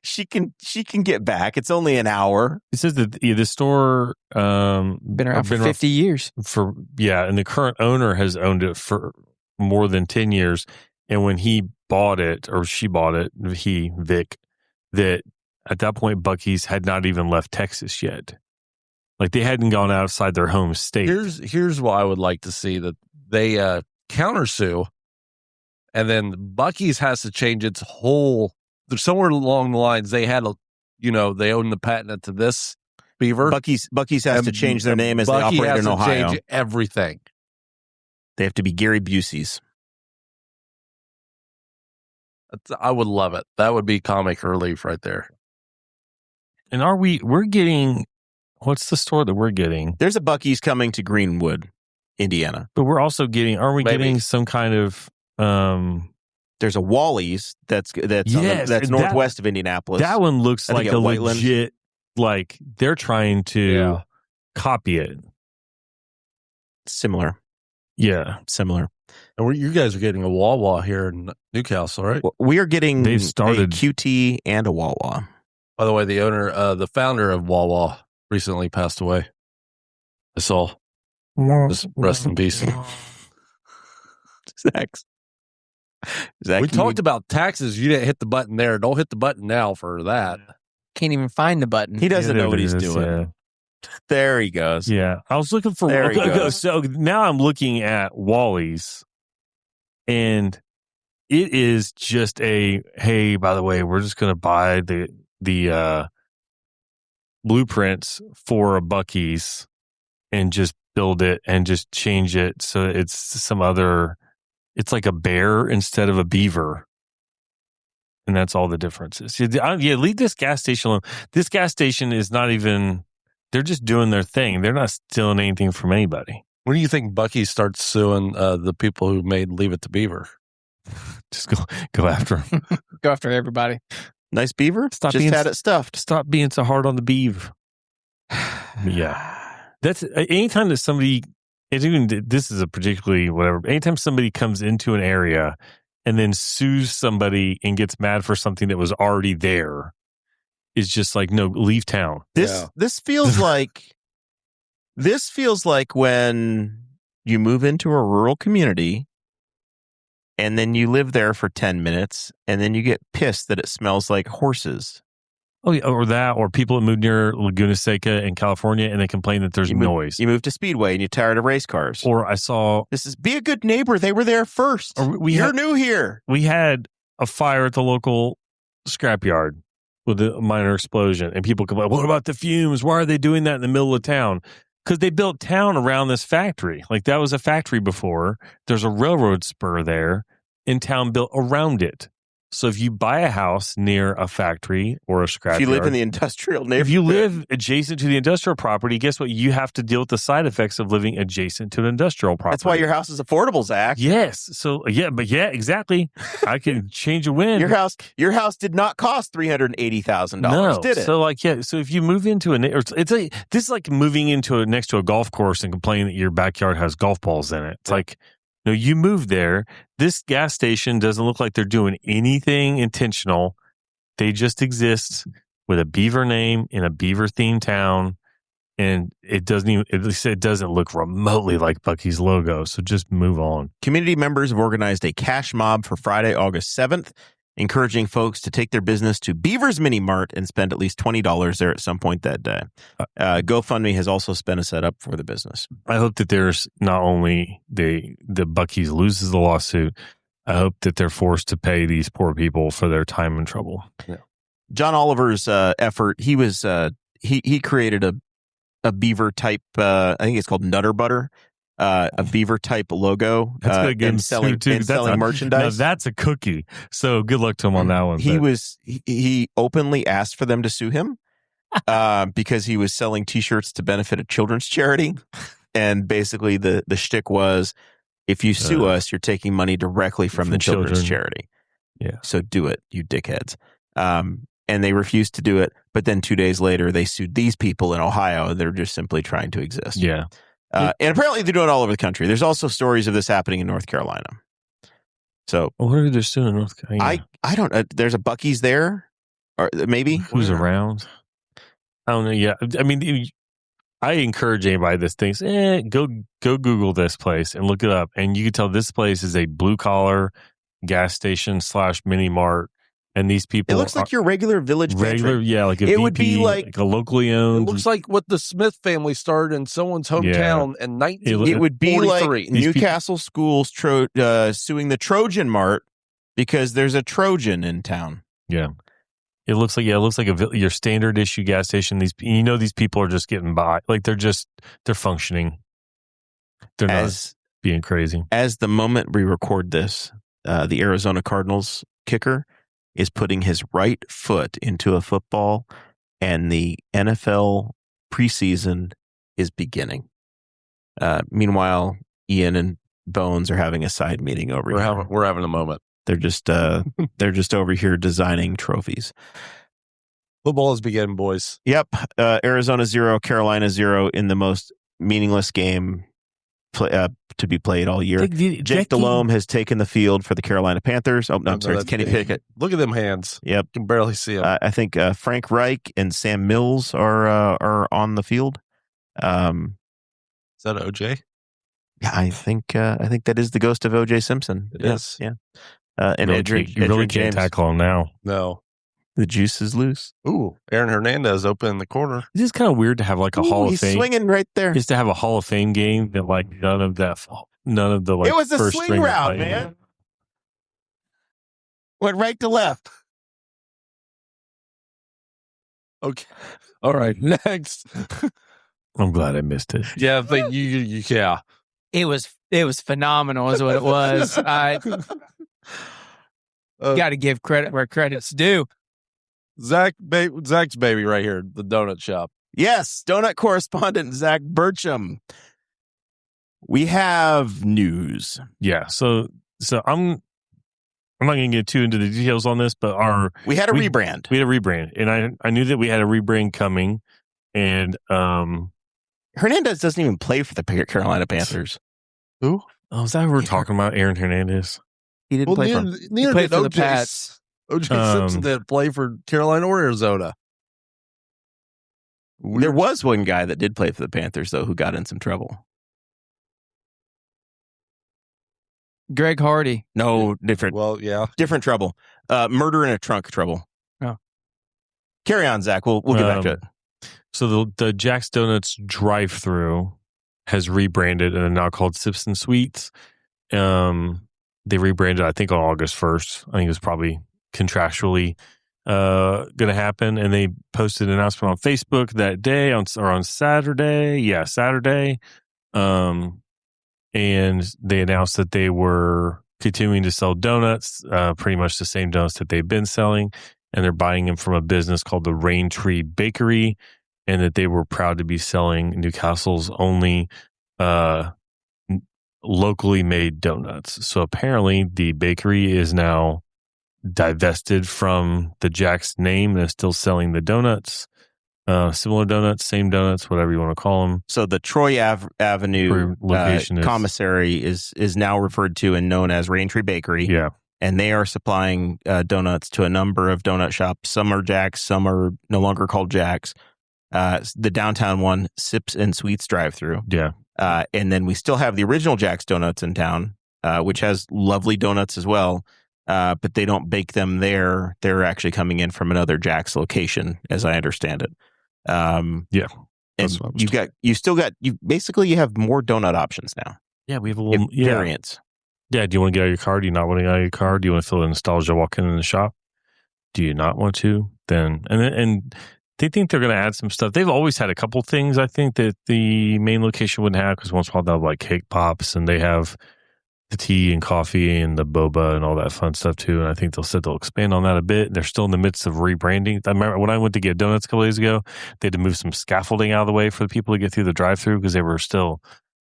[SPEAKER 2] She can get back. It's only an hour.
[SPEAKER 3] It says that the store
[SPEAKER 5] been around for 50 years.
[SPEAKER 3] And the current owner has owned it for more than 10 years. And when he bought it, or she bought it, Vic, that at that point Buc-cees had not even left Texas yet. Like they hadn't gone outside their home state.
[SPEAKER 4] Here's what I would like to see, that they countersue, and then Buc-cees has to change its whole. There's somewhere along the lines they had they own the patent to this beaver.
[SPEAKER 2] Buc-cees has to change their name as they operate in Ohio.
[SPEAKER 4] Change everything.
[SPEAKER 2] They have to be Gary Busey's.
[SPEAKER 4] I would love it. That would be comic relief right there.
[SPEAKER 3] And we're getting, what's the store that we're getting?
[SPEAKER 2] There's a Buc-cees coming to Greenwood, Indiana.
[SPEAKER 3] But we're also getting, getting some kind of,
[SPEAKER 2] there's a Wally's that's northwest of Indianapolis.
[SPEAKER 3] That one looks like a
[SPEAKER 2] Whiteland.
[SPEAKER 3] legit, like they're trying to copy it.
[SPEAKER 2] Similar.
[SPEAKER 3] Yeah.
[SPEAKER 2] Similar.
[SPEAKER 4] And you guys are getting a Wawa here in Newcastle, right?
[SPEAKER 2] We are getting
[SPEAKER 3] a
[SPEAKER 2] QT and a Wawa.
[SPEAKER 4] By the way, the founder of Wawa recently passed away. I saw. Just rest in peace.
[SPEAKER 2] Zach,
[SPEAKER 4] we talked about taxes. You didn't hit the button there. Don't hit the button now for that.
[SPEAKER 5] Can't even find the button.
[SPEAKER 2] He doesn't know what he's doing.
[SPEAKER 3] Yeah.
[SPEAKER 2] There he goes.
[SPEAKER 3] Yeah. I was looking for...
[SPEAKER 2] There he goes.
[SPEAKER 3] So now I'm looking at Wally's, and it is just hey, by the way, we're just going to buy the blueprints for a Buc-cees and just build it and just change it so it's some other... It's like a bear instead of a beaver. And that's all the differences. Leave this gas station alone. This gas station is not even... They're just doing their thing. They're not stealing anything from anybody.
[SPEAKER 4] When do you think Buc-cees starts suing the people who made Leave It to Beaver?
[SPEAKER 3] Just go after them.
[SPEAKER 5] Go after everybody.
[SPEAKER 2] Nice beaver. Had it stuffed.
[SPEAKER 3] Stop being so hard on the beaver. Yeah. That's anytime that somebody, this is a particularly whatever, anytime somebody comes into an area and then sues somebody and gets mad for something that was already there, is just like, no, leave town.
[SPEAKER 2] This feels like when you move into a rural community and then you live there for 10 minutes and then you get pissed that it smells like horses.
[SPEAKER 3] Oh, yeah, or people that move near Laguna Seca in California and they complain that there's noise.
[SPEAKER 2] You move to Speedway and you're tired of race cars.
[SPEAKER 3] Or I saw...
[SPEAKER 2] Be a good neighbor. They were there first. You're new here.
[SPEAKER 3] We had a fire at the local scrapyard with a minor explosion, and people complain, what about the fumes? Why are they doing that in the middle of town? because they built town around this factory. Like that was a factory before. There's a railroad spur there, and town built around it. So if you buy a house near a factory or a scrapyard,
[SPEAKER 2] If you live in the industrial neighborhood,
[SPEAKER 3] if you live adjacent to the industrial property, guess what? You have to deal with the side effects of living adjacent to an industrial property.
[SPEAKER 2] that's why your house is affordable, Zach.
[SPEAKER 3] Yes. So exactly. I can change a wind.
[SPEAKER 2] Your house did not cost $380,000,
[SPEAKER 3] No.
[SPEAKER 2] did it?
[SPEAKER 3] So so if you move into this is like moving into next to a golf course and complaining that your backyard has golf balls in it. It's like, no, you moved there. This gas station doesn't look like they're doing anything intentional. They just exist with a beaver name in a beaver themed town. And it doesn't look remotely like Buc-cees logo. So just move on.
[SPEAKER 2] Community members have organized a cash mob for Friday, August 7th, encouraging folks to take their business to Beaver's Mini Mart and spend at least $20 there at some point that day. GoFundMe has also spent a setup for the business.
[SPEAKER 3] I hope that there's not only the Buc-cees loses the lawsuit, I hope that they're forced to pay these poor people for their time and trouble.
[SPEAKER 2] Yeah. John Oliver's effort, he was he created a beaver type, I think it's called Nutter Butter, a beaver type logo, and selling merchandise.
[SPEAKER 3] Now that's a cookie. So good luck to him on that one.
[SPEAKER 2] He openly asked for them to sue him because he was selling T-shirts to benefit a children's charity, and basically the shtick was, if you sue us, you're taking money directly from the children's charity.
[SPEAKER 3] Yeah.
[SPEAKER 2] So do it, you dickheads. And they refused to do it. But then 2 days later, they sued these people in Ohio. They're just simply trying to exist.
[SPEAKER 3] Yeah.
[SPEAKER 2] And apparently they do it all over the country. There's also stories of this happening in North Carolina. So
[SPEAKER 3] what are they doing in North Carolina?
[SPEAKER 2] I don't know. There's a Buc-cees there, or maybe
[SPEAKER 3] who's around. I don't know. Yeah, I mean, I encourage anybody that thinks, go Google this place and look it up, and you can tell this place is a blue collar gas station / mini mart. And these people,
[SPEAKER 2] it looks like your regular village pantry.
[SPEAKER 3] Yeah, like it
[SPEAKER 2] would be like
[SPEAKER 3] a locally owned.
[SPEAKER 4] It looks like what the Smith family started in someone's hometown in 1943.
[SPEAKER 2] It would be like Newcastle schools suing the Trojan Mart because there's a Trojan in town.
[SPEAKER 3] Yeah, it looks like your standard issue gas station. These people are just getting by, like they're functioning. They're not being crazy.
[SPEAKER 2] As the moment we record this, the Arizona Cardinals kicker is putting his right foot into a football, and the NFL preseason is beginning. Meanwhile, Ian and Bones are having a side meeting over here.
[SPEAKER 4] We're having a moment.
[SPEAKER 2] They're just over here designing trophies.
[SPEAKER 4] Football is beginning, boys.
[SPEAKER 2] Yep. Arizona 0, Carolina 0 in the most meaningless game to be played all year. Jake Delhomme has taken the field for the Carolina Panthers. Oh, no, I'm sorry. It's Kenny Pickett.
[SPEAKER 4] Look at them hands.
[SPEAKER 2] Yep.
[SPEAKER 4] You can barely see them.
[SPEAKER 2] I think Frank Reich and Sam Mills are on the field.
[SPEAKER 4] Is that OJ?
[SPEAKER 2] Yeah, I think that is the ghost of OJ Simpson.
[SPEAKER 4] It is.
[SPEAKER 2] Yeah. And
[SPEAKER 3] you really can't tackle him now.
[SPEAKER 4] No.
[SPEAKER 2] The juice is loose.
[SPEAKER 4] Ooh, Aaron Hernandez open in the corner.
[SPEAKER 3] It's just kind of weird to have like a Hall of Fame.
[SPEAKER 2] He's swinging right there.
[SPEAKER 3] Is to have a Hall of Fame game that like none of the like
[SPEAKER 2] it was a
[SPEAKER 3] first
[SPEAKER 2] swing route, man. Went right to left.
[SPEAKER 4] Okay. All right. Next.
[SPEAKER 3] I'm glad I missed it.
[SPEAKER 4] Yeah, but yeah.
[SPEAKER 5] It was phenomenal, is what it was. I got to give credit where credit's due.
[SPEAKER 4] Zach's baby right here, the donut shop.
[SPEAKER 2] Yes, donut correspondent Zach Burcham. We have news.
[SPEAKER 3] Yeah, so I'm not going to get too into the details on this, but
[SPEAKER 2] we had a rebrand.
[SPEAKER 3] We had a rebrand, and I knew that we had a rebrand coming, and
[SPEAKER 2] Hernandez doesn't even play for the Carolina Panthers.
[SPEAKER 3] Who? Oh, is that who we're talking about? Aaron Hernandez.
[SPEAKER 2] He didn't play for
[SPEAKER 4] neither
[SPEAKER 5] played
[SPEAKER 4] did
[SPEAKER 5] for the Pats.
[SPEAKER 4] OJ Simpson didn't play for Carolina or Arizona.
[SPEAKER 2] There was one guy that did play for the Panthers, though, who got in some trouble.
[SPEAKER 5] Greg Hardy.
[SPEAKER 2] No, different.
[SPEAKER 4] Well, yeah.
[SPEAKER 2] Different trouble. Murder in a trunk trouble.
[SPEAKER 5] Oh.
[SPEAKER 2] Carry on, Zach. We'll get back to it.
[SPEAKER 3] So the Jack's Donuts drive-thru has rebranded and are now called Sips and Sweets. They rebranded, I think, on August 1st. I think it was probably contractually going to happen, and they posted an announcement on Facebook that day on Saturday. Yeah, Saturday. And they announced that they were continuing to sell donuts, pretty much the same donuts that they've been selling, and they're buying them from a business called the Rain Tree Bakery, and that they were proud to be selling Newcastle's only locally made donuts. So apparently the bakery is now divested from the Jack's name and is still selling the donuts, similar donuts, same donuts, whatever you want to call them.
[SPEAKER 2] So the Troy Avenue
[SPEAKER 3] location
[SPEAKER 2] commissary is now referred to and known as Rain Tree Bakery.
[SPEAKER 3] Yeah.
[SPEAKER 2] And they are supplying donuts to a number of donut shops. Some are Jack's, some are no longer called Jack's. The downtown one, Sips and Sweets drive-through.
[SPEAKER 3] Yeah.
[SPEAKER 2] And then we still have the original Jack's Donuts in town, which has lovely donuts as well. But they don't bake them there. They're actually coming in from another Jack's location, as I understand it.
[SPEAKER 3] Yeah.
[SPEAKER 2] And you have more donut options now.
[SPEAKER 3] Yeah, we have a little
[SPEAKER 2] variants.
[SPEAKER 3] Yeah. Do you want to get out of your car? Do you not want to get out of your car? Do you want to feel the nostalgia walking in the shop? Do you not want to? Then and they think they're going to add some stuff. They've always had a couple things, I think, that the main location wouldn't have, because once in a while they'll have like cake pops, and they have the tea and coffee and the boba and all that fun stuff too. And I think they'll expand on that a bit. They're still in the midst of rebranding. I remember when I went to get donuts a couple days ago, they had to move some scaffolding out of the way for the people to get through the drive-through because they were still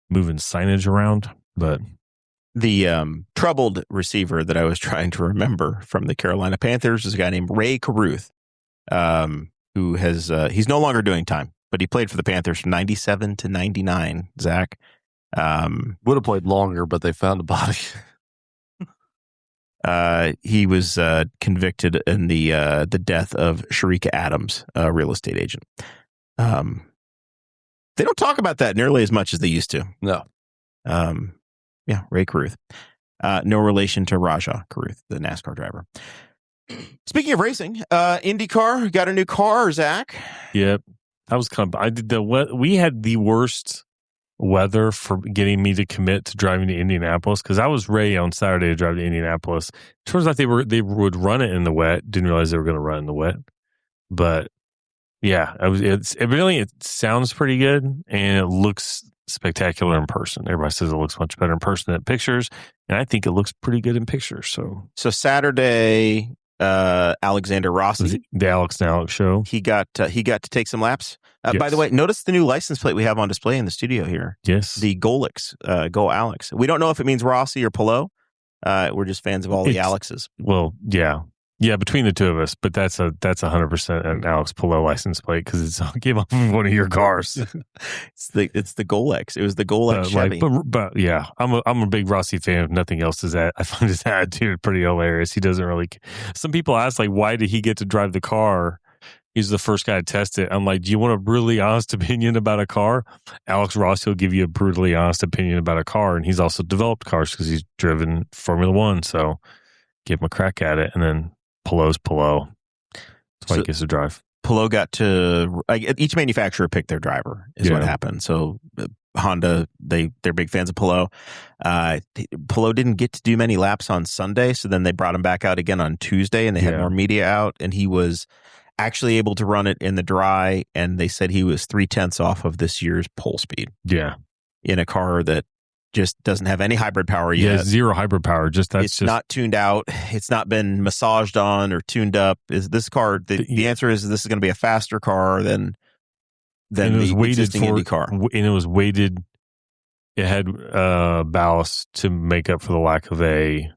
[SPEAKER 3] moving signage around. But
[SPEAKER 2] the troubled receiver that I was trying to remember from the Carolina Panthers is a guy named Ray Caruth, who has he's no longer doing time, but he played for the Panthers from 97 to 99, Zach.
[SPEAKER 4] Would have played longer, but they found a body.
[SPEAKER 2] He was convicted in the death of Sharika Adams, a real estate agent. They don't talk about that nearly as much as they used to.
[SPEAKER 4] No.
[SPEAKER 2] Yeah, Ray Caruth. No relation to Raja Caruth, the NASCAR driver. Speaking of racing, IndyCar got a new car, Zach.
[SPEAKER 3] Yep. I was we had the worst weather for getting me to commit to driving to Indianapolis, because I was ready on Saturday to drive to Indianapolis. Turns out they would run it in the wet. Didn't realize they were going to run in the wet. But yeah, it sounds pretty good, and it looks spectacular in person. Everybody says it looks much better in person than pictures, and I think it looks pretty good in pictures. So Saturday,
[SPEAKER 2] Alexander Rossi,
[SPEAKER 3] the Alex and Alex show,
[SPEAKER 2] he got to take some laps.
[SPEAKER 3] Yes.
[SPEAKER 2] By the way, notice the new license plate we have on display in the studio here.
[SPEAKER 3] Yes,
[SPEAKER 2] the Golix, Go Alex. We don't know if it means Rossi or Pelot. We're just fans of all the Alexes.
[SPEAKER 3] Well, yeah, between the two of us, but that's 100% an Alex Pelot license plate because it's came off of one of your cars.
[SPEAKER 2] it's the Golix. It was the Golix Chevy.
[SPEAKER 3] But yeah, I'm a big Rossi fan. If nothing else is that I find his attitude pretty hilarious. He doesn't really. Some people ask why did he get to drive the car? He's the first guy to test it. I'm like, do you want a brutally honest opinion about a car? Alex Rossi will give you a brutally honest opinion about a car, and he's also developed cars because he's driven Formula One. So give him a crack at it, and then Pelot's Pelot. That's why he gets to drive.
[SPEAKER 2] Pelot got to each manufacturer picked their driver is what happened. So Honda, they're big fans of Pelot. Pelot didn't get to do many laps on Sunday, so then they brought him back out again on Tuesday, and they had more media out, and he was actually able to run it in the dry, and they said he was 0.3 off of this year's pole speed.
[SPEAKER 3] Yeah,
[SPEAKER 2] in a car that just doesn't have any hybrid power yet.
[SPEAKER 3] Yeah, zero hybrid power. It's
[SPEAKER 2] not tuned out. It's not been massaged on or tuned up. Is this car? The answer is this is going to be a faster car than the existing Indy car.
[SPEAKER 3] And it was weighted. It had ballast to make up for the lack of a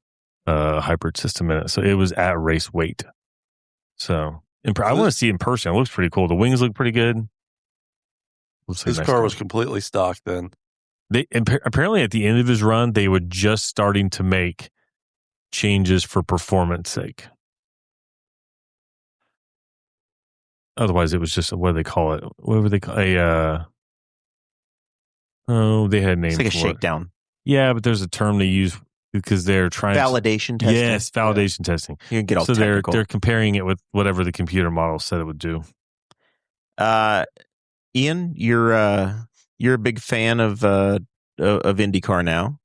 [SPEAKER 3] hybrid system in it. So it was at race weight. So I want to see it in person. It looks pretty cool. The wings look pretty good.
[SPEAKER 4] This car was completely stock then.
[SPEAKER 3] Apparently at the end of his run, they were just starting to make changes for performance sake. Otherwise, it was just, what do they call it? What would they call they had a name.
[SPEAKER 2] It's like a shakedown.
[SPEAKER 3] Yeah, but there's a term they use because they're trying
[SPEAKER 2] validation testing.
[SPEAKER 3] Yes, validation testing.
[SPEAKER 2] You can get all technical.
[SPEAKER 3] They're comparing it with whatever the computer model said it would do.
[SPEAKER 2] Ian, you're a big fan of IndyCar now.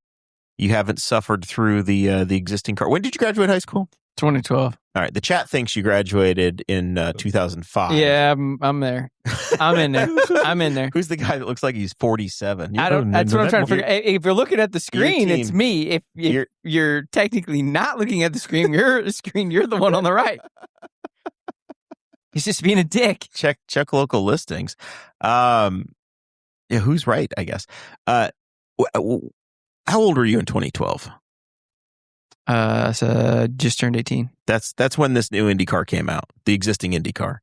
[SPEAKER 2] You haven't suffered through the existing car. When did you graduate high school?
[SPEAKER 5] 2012.
[SPEAKER 2] All right. The chat thinks you graduated in 2005.
[SPEAKER 5] Yeah, I'm there. I'm in there. I'm in there.
[SPEAKER 2] Who's the guy that looks like he's 47?
[SPEAKER 5] I don't. That's what I'm trying to figure. If you're looking at the screen, it's me. If you're technically not looking at the screen, you're the one on the right. He's just being a dick.
[SPEAKER 2] Check local listings. Yeah, who's right? I guess. How old were you in 2012?
[SPEAKER 5] So just turned 18.
[SPEAKER 2] That's when this new IndyCar came out, the existing IndyCar.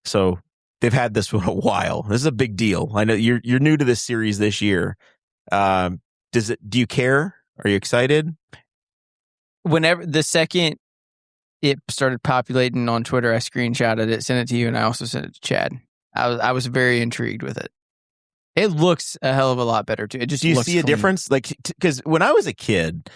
[SPEAKER 2] So they've had this for a while. This is a big deal. I know you're new to this series this year. Do you care? Are you excited?
[SPEAKER 5] Whenever the second it started populating on Twitter, I screenshotted it, sent it to you, and I also sent it to Chad. I was very intrigued with it. It looks a hell of a lot better too. It just
[SPEAKER 2] do you
[SPEAKER 5] looks
[SPEAKER 2] see a
[SPEAKER 5] clean.
[SPEAKER 2] difference? Like, because when I was a kid,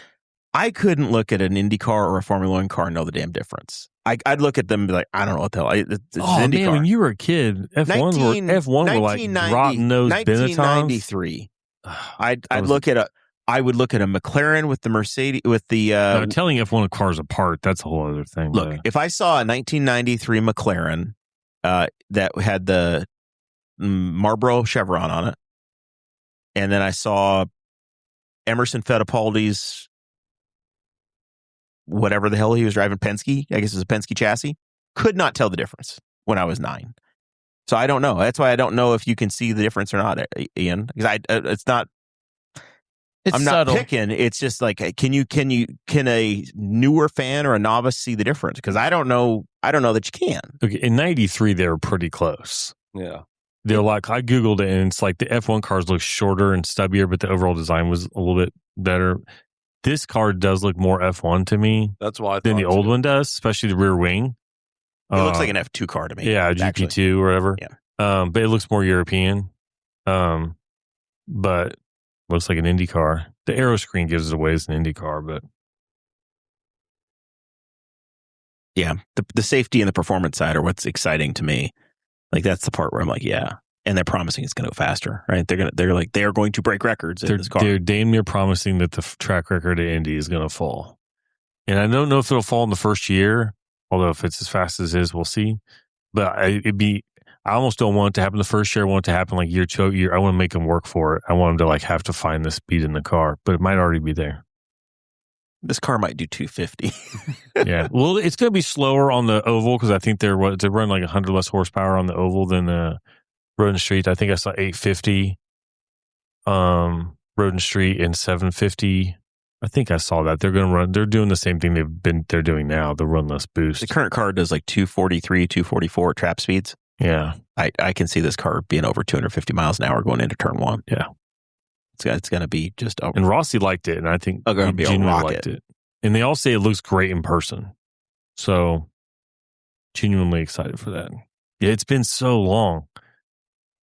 [SPEAKER 2] I couldn't look at an IndyCar or a Formula One car and know the damn difference. I'd look at them and be like, I don't know what the hell. It's
[SPEAKER 3] IndyCar. Man, when you were a kid, F1 were like rotten nosed Benettons.
[SPEAKER 2] 1993. I would look at a McLaren with the Mercedes with the.
[SPEAKER 3] Telling F1 cars apart, that's a whole other thing.
[SPEAKER 2] Look, if I saw a 1993 McLaren that had the Marlboro chevron on it, and then I saw Emerson Fittipaldi's whatever the hell he was driving, Penske, I guess it was a Penske chassis, could not tell the difference when I was 9. So I don't know. That's why I don't know if you can see the difference or not, Ian. Because it's not.
[SPEAKER 5] It's
[SPEAKER 2] I'm
[SPEAKER 5] subtle.
[SPEAKER 2] not picking. It's just like, can a newer fan or a novice see the difference? Because I don't know that you can.
[SPEAKER 3] Okay, in '93 they were pretty close.
[SPEAKER 4] Yeah.
[SPEAKER 3] They're like, I Googled it and it's like the F1 cars look shorter and stubbier, but the overall design was a little bit better. This car does look more F1 to me.
[SPEAKER 4] That's why I
[SPEAKER 3] than the old one does, especially the rear wing.
[SPEAKER 2] It looks like an F2 car to me.
[SPEAKER 3] Yeah, GP2 or whatever.
[SPEAKER 2] Yeah.
[SPEAKER 3] But it looks more European. But looks like an Indy car. The aero screen gives it away as an Indy car, but
[SPEAKER 2] yeah, the safety and the performance side are what's exciting to me. Like that's the part where I'm like, yeah. And they're promising it's going to go faster, right? They are going to break records in this car.
[SPEAKER 3] They're damn near promising that the track record at Indy is going to fall. And I don't know if it'll fall in the first year, although if it's as fast as it is, we'll see. But I almost don't want it to happen the first year. I want it to happen like year 2 year. I want to make them work for it. I want them to like have to find the speed in the car, but it might already be there.
[SPEAKER 2] This car might do 250.
[SPEAKER 3] Yeah. Well, it's going to be slower on the oval because I think they run like 100 less horsepower on the oval than the Road and Street. I think I saw 850 Road and Street and 750. I think I saw that. They're doing the same thing they're doing now, the run less boost.
[SPEAKER 2] The current car does like 243, 244 trap speeds.
[SPEAKER 3] Yeah.
[SPEAKER 2] I can see this car being over 250 miles an hour going into turn 1.
[SPEAKER 3] Yeah.
[SPEAKER 2] It's going to be just over.
[SPEAKER 3] And Rossi liked it, and I think
[SPEAKER 2] going to be a rocket.
[SPEAKER 3] Liked it. And they all say it looks great in person. So genuinely excited for that. Yeah, it's been so long.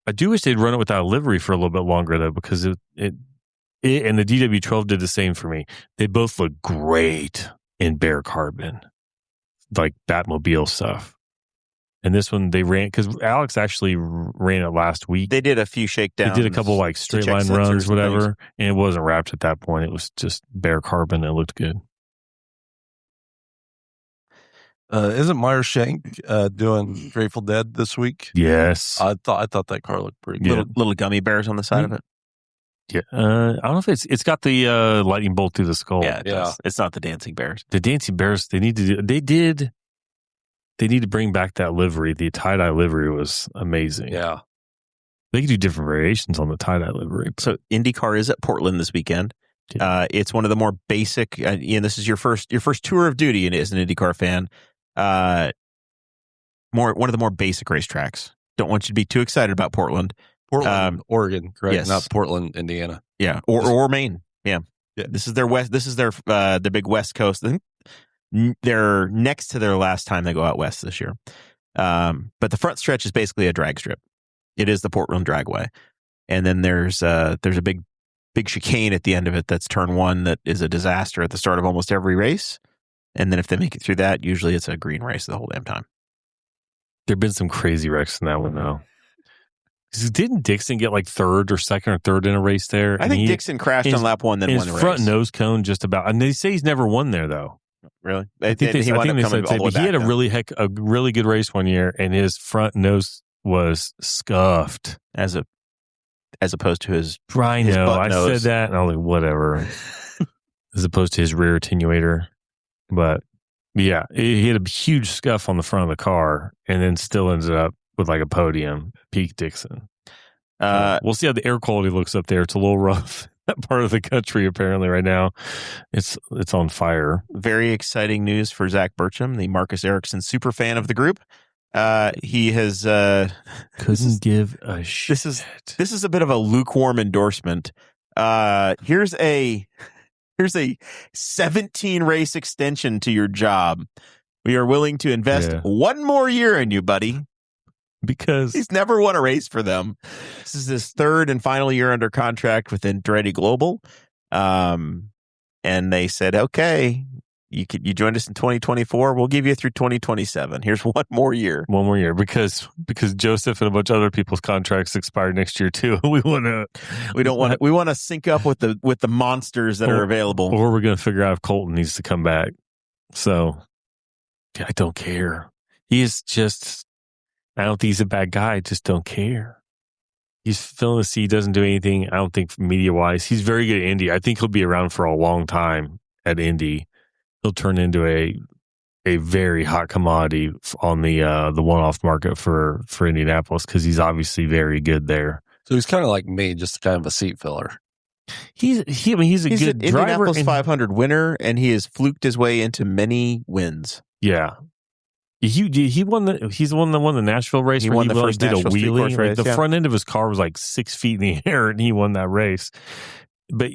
[SPEAKER 3] I do wish they'd run it without a livery for a little bit longer, though, because it and the DW12 did the same for me. They both look great in bare carbon, like Batmobile stuff. And this one they ran, because Alex actually ran it last week.
[SPEAKER 2] They did a few shakedowns.
[SPEAKER 3] They did a couple like straight line runs, whatever, and it wasn't wrapped at that point. It was just bare carbon. It looked good.
[SPEAKER 4] Isn't Meyer Shank doing Grateful Dead this week?
[SPEAKER 3] Yes.
[SPEAKER 4] I thought that car looked pretty good.
[SPEAKER 2] Little gummy bears on the side of it.
[SPEAKER 3] Yeah. I don't know if it's got the lightning bolt through the skull.
[SPEAKER 2] Yeah, it does. It's not the dancing bears.
[SPEAKER 3] The dancing bears, they need to bring back that livery. The tie-dye livery was amazing.
[SPEAKER 4] Yeah.
[SPEAKER 3] They could do different variations on the tie-dye livery.
[SPEAKER 2] So IndyCar is at Portland this weekend. Yeah. It's one of the more basic, this is your first tour of duty as an IndyCar fan. One of the more basic racetracks. Don't want you to be too excited about Portland.
[SPEAKER 4] Portland, Oregon, correct?
[SPEAKER 2] Yes.
[SPEAKER 4] Not Portland, Indiana.
[SPEAKER 2] Yeah, or Maine. Yeah. This is their west. This is their the big West Coast. I think they're next to their last time they go out west this year. But the front stretch is basically a drag strip. It is the Portland Dragway, and then there's a big chicane at the end of it. That's turn 1. That is a disaster at the start of almost every race. And then if they make it through that, usually it's a green race the whole damn time.
[SPEAKER 3] There have been some crazy wrecks in that one, though. Didn't Dixon get like third or second or third in a race there?
[SPEAKER 2] I think Dixon crashed on lap 1, then won the race.
[SPEAKER 3] His front nose cone just about. And they say he's never won there, though. Really? I think they said he had a really good race one year, and his front nose was scuffed
[SPEAKER 2] as opposed to his.
[SPEAKER 3] I know. I said that, and I was like, whatever. As opposed to his rear attenuator, but yeah, he had a huge scuff on the front of the car, and then still ended up with like a podium. Peak Dixon. We'll see how the air quality looks up there. It's a little rough. That part of the country apparently right now, it's on fire.
[SPEAKER 2] Very exciting news for Zach Burcham, the Marcus Ericsson super fan of the group. He has
[SPEAKER 3] couldn't give a shit.
[SPEAKER 2] This is a bit of a lukewarm endorsement. Here's a 17 race extension to your job. We are willing to invest one more year in you, buddy.
[SPEAKER 3] Because
[SPEAKER 2] he's never won a race for them. This is his third and final year under contract with Andretti Global. And they said, okay, you joined us in 2024. We'll give you through 2027. Here's one more year.
[SPEAKER 3] One more year because Joseph and a bunch of other people's contracts expire next year too. We want
[SPEAKER 2] to sync up with the monsters that are available.
[SPEAKER 3] Or we're going to figure out if Colton needs to come back. So I don't care. He is just, I don't think he's a bad guy. I just don't care. He's filling the seat, doesn't do anything. I don't think media-wise. He's very good at Indy. I think he'll be around for a long time at Indy. He'll turn into a very hot commodity on the one-off market for Indianapolis because he's obviously very good there.
[SPEAKER 4] So he's kind of like me, just kind of a seat filler.
[SPEAKER 3] He's a good driver.
[SPEAKER 2] Indianapolis 500 winner, and he has fluked his way into many wins.
[SPEAKER 3] Yeah. He won he's the one that won the Nashville race.
[SPEAKER 2] He won the first
[SPEAKER 3] did a
[SPEAKER 2] Nashville Street Course
[SPEAKER 3] wheelie.
[SPEAKER 2] race,
[SPEAKER 3] the front end of his car was like 6 feet in the air, and he won that race. But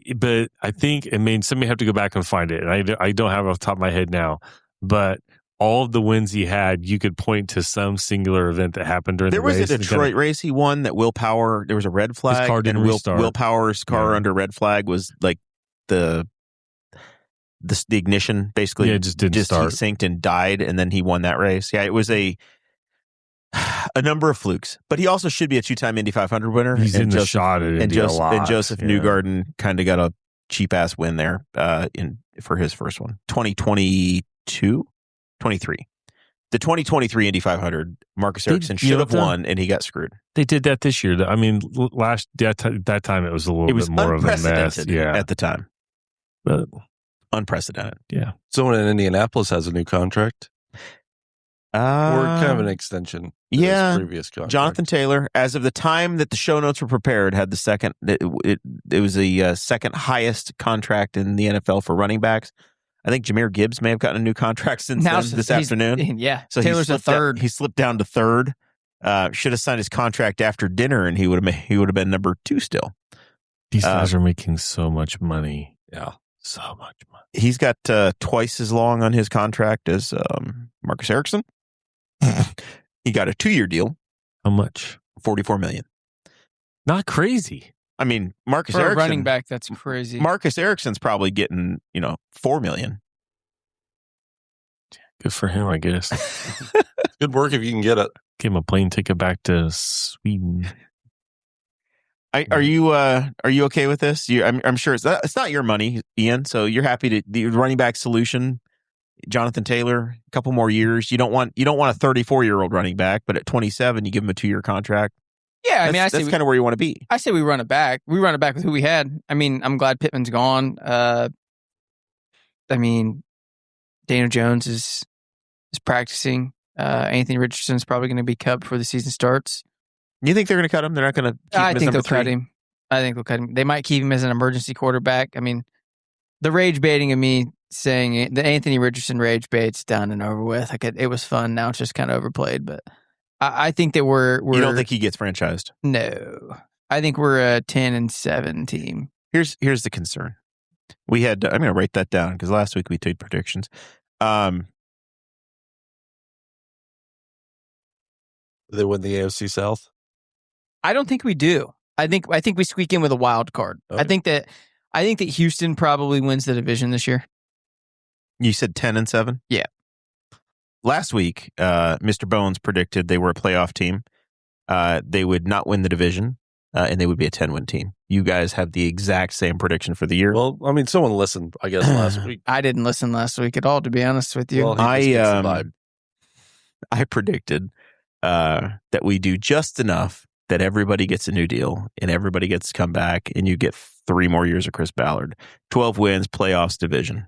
[SPEAKER 3] I think, somebody have to go back and find it, and I don't have it off the top of my head now. But all of the wins he had, you could point to some singular event that happened during the race.
[SPEAKER 2] There was a Detroit race he won that Will Power. There was a red flag,
[SPEAKER 3] his car didn't restart.
[SPEAKER 2] Will Power's car under red flag was like the ignition basically
[SPEAKER 3] just didn't start.
[SPEAKER 2] He synced and died, and then he won that race. Yeah, it was a number of flukes, but he also should be a two-time Indy 500 winner.
[SPEAKER 3] He's in the shot at Indy a lot.
[SPEAKER 2] And Joseph Newgarden kind of got a cheap-ass win there for his first one. 23. The 2023 Indy 500, Marcus Ericsson should have won, and he got screwed.
[SPEAKER 3] They did that this year. I mean, that time it was a little bit more of a mess. Yeah,
[SPEAKER 2] at the time.
[SPEAKER 3] But
[SPEAKER 2] unprecedented.
[SPEAKER 3] Yeah.
[SPEAKER 4] Someone in Indianapolis has a new contract. Or kind of an extension.
[SPEAKER 2] Yeah.
[SPEAKER 4] His previous contract.
[SPEAKER 2] Jonathan Taylor, as of the time that the show notes were prepared, had the second. It was the second highest contract in the NFL for running backs. I think Jahmyr Gibbs may have gotten a new contract since this afternoon.
[SPEAKER 5] Yeah.
[SPEAKER 2] So
[SPEAKER 5] Taylor's a third.
[SPEAKER 2] He slipped down to third. Should have signed his contract after dinner, and he would have been number 2 still.
[SPEAKER 3] These guys are making so much money.
[SPEAKER 4] Yeah.
[SPEAKER 3] So much money.
[SPEAKER 2] He's got twice as long on his contract as Marcus Ericsson. He got a 2-year deal.
[SPEAKER 3] How much?
[SPEAKER 2] $44 million.
[SPEAKER 3] Not crazy.
[SPEAKER 2] I mean, Marcus
[SPEAKER 5] For
[SPEAKER 2] Ericsson,
[SPEAKER 5] a running back, that's crazy.
[SPEAKER 2] Marcus Ericsson's probably getting, $4 million.
[SPEAKER 3] Good for him, I guess.
[SPEAKER 4] Good work if you can get it.
[SPEAKER 3] Give him a plane ticket back to Sweden.
[SPEAKER 2] Are you okay with this? I'm sure it's not your money, Ian. So you're happy to the running back solution, Jonathan Taylor, a couple more years. You don't want a 34-year-old running back, but at 27, you give him a 2-year contract.
[SPEAKER 5] Yeah,
[SPEAKER 2] that's kind of where you want to be.
[SPEAKER 5] I say we run it back. We run it back with who we had. I mean, I'm glad Pittman's gone. Daniel Jones is practicing. Anthony Richardson's probably going to be cut before the season starts.
[SPEAKER 2] You think they're going to cut him? They're not going to keep him
[SPEAKER 5] I
[SPEAKER 2] as
[SPEAKER 5] think
[SPEAKER 2] number
[SPEAKER 5] they'll
[SPEAKER 2] 3?
[SPEAKER 5] cut him. I think they'll cut him. They might keep him as an emergency quarterback. I mean, the rage baiting of me saying it, the Anthony Richardson rage bait's done and over with. It was fun. Now it's just kind of overplayed. But I think that we're
[SPEAKER 2] You don't think he gets franchised?
[SPEAKER 5] No. I think we're a 10-7 team.
[SPEAKER 2] Here's the concern. We had. I'm going to write that down because last week we did predictions.
[SPEAKER 4] They win the AFC South?
[SPEAKER 5] I don't think we do. I think we squeak in with a wild card.
[SPEAKER 4] Okay.
[SPEAKER 5] I think that Houston probably wins the division this year.
[SPEAKER 2] You said 10-7?
[SPEAKER 5] Yeah.
[SPEAKER 2] Last week, Mr. Bones predicted they were a playoff team. They would not win the division. and they would be a 10-win team. You guys have the exact same prediction for the year.
[SPEAKER 4] Well, I mean, someone listened, I guess, last week.
[SPEAKER 5] I didn't listen last week at all, to be honest with you.
[SPEAKER 4] Well, he just gets the vibe.
[SPEAKER 2] I predicted that we do just enough that everybody gets a new deal and everybody gets to come back, and you get 3 more years of Chris Ballard. 12 wins, playoffs, division.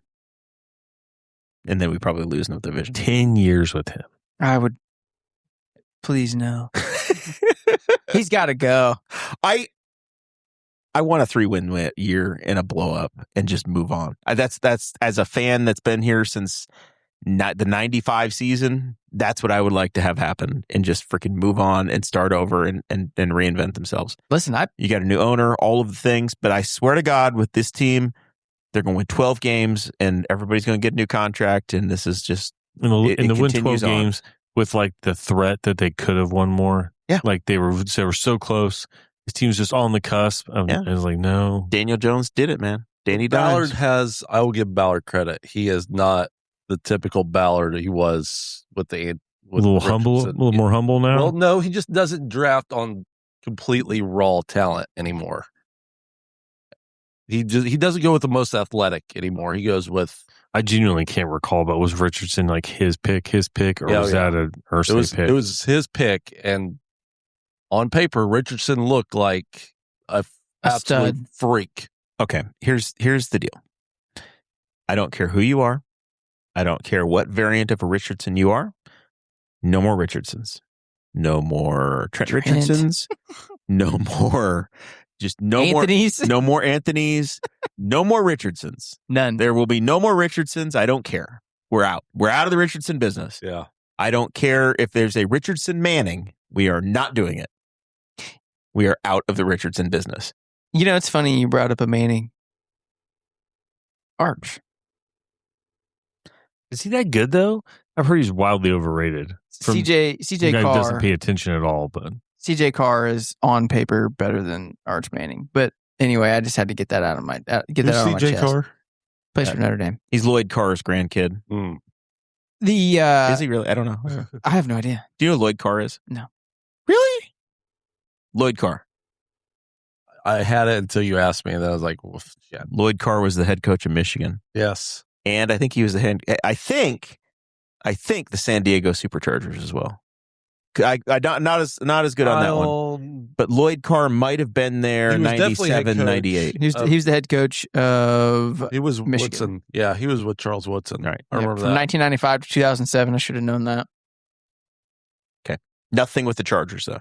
[SPEAKER 2] And then we probably lose in the division.
[SPEAKER 3] 10 years with him.
[SPEAKER 5] I would. Please no. He's got to go.
[SPEAKER 2] I want a 3-win year and a blow up and just move on. That's as a fan that's been here since the 95 season. That's what I would like to have happen, and just freaking move on and start over and reinvent themselves.
[SPEAKER 5] Listen,
[SPEAKER 2] You got a new owner, all of the things, but I swear to God, with this team, they're going to win 12 games and everybody's going to get a new contract. And this is just,
[SPEAKER 3] And the win 12
[SPEAKER 2] continues on.
[SPEAKER 3] games with like the threat that they could have won more.
[SPEAKER 2] Yeah.
[SPEAKER 3] Like they were so close. This team's just on the cusp. I was like, no.
[SPEAKER 2] Daniel Jones did it, man. Danny
[SPEAKER 4] Ballard
[SPEAKER 2] Dimes.
[SPEAKER 4] I will give Ballard credit. He is not the typical Ballard he was with
[SPEAKER 3] A little more humble now.
[SPEAKER 4] Well, no, he just doesn't draft on completely raw talent anymore. He doesn't go with the most athletic anymore. He goes with.
[SPEAKER 3] I genuinely can't recall, but was Richardson like his pick, or was that a Ursay pick?
[SPEAKER 4] It was his pick, and on paper, Richardson looked like a absolute
[SPEAKER 5] stud.
[SPEAKER 4] freak.
[SPEAKER 2] Okay, here's the deal. I don't care who you are. I don't care what variant of a Richardson you are. No more Richardsons. No more Trent Richardsons. No more. Just no
[SPEAKER 5] Anthony's?
[SPEAKER 2] more. No more Anthony's. No more Richardsons.
[SPEAKER 5] None.
[SPEAKER 2] There will be no more Richardsons. I don't care. We're out. We're out of the Richardson business.
[SPEAKER 4] Yeah.
[SPEAKER 2] I don't care if there's a Richardson Manning. We are not doing it. We are out of the Richardson business.
[SPEAKER 5] You know, it's funny you brought up a Manning. Arch.
[SPEAKER 3] Is he that good though? I've heard he's wildly overrated.
[SPEAKER 5] CJ
[SPEAKER 3] guy
[SPEAKER 5] Carr
[SPEAKER 3] doesn't pay attention at all, but
[SPEAKER 5] CJ Carr is on paper better than Arch Manning. But anyway, I just had to get that out of my my chest.
[SPEAKER 3] Carr?
[SPEAKER 5] Plays for Notre Dame.
[SPEAKER 2] He's Lloyd Carr's grandkid.
[SPEAKER 5] The
[SPEAKER 2] Is he really? I don't know.
[SPEAKER 5] I have no idea.
[SPEAKER 2] Do you know who Lloyd Carr is?
[SPEAKER 5] No.
[SPEAKER 2] Really? Lloyd Carr.
[SPEAKER 4] I had it until you asked me, and then I was like, well, shit.
[SPEAKER 2] Lloyd Carr was the head coach of Michigan.
[SPEAKER 4] Yes.
[SPEAKER 2] And I think he was the head. I think the San Diego Superchargers as well. I not as good on that one. But Lloyd Carr might have been there in 97, 98.
[SPEAKER 5] He was the head coach of
[SPEAKER 4] He was
[SPEAKER 5] Michigan.
[SPEAKER 4] Woodson. Yeah, he was with Charles Woodson.
[SPEAKER 2] Right.
[SPEAKER 4] I remember
[SPEAKER 5] from
[SPEAKER 4] that.
[SPEAKER 5] 1995 to 2007. I should have known that.
[SPEAKER 2] Nothing with the Chargers, though.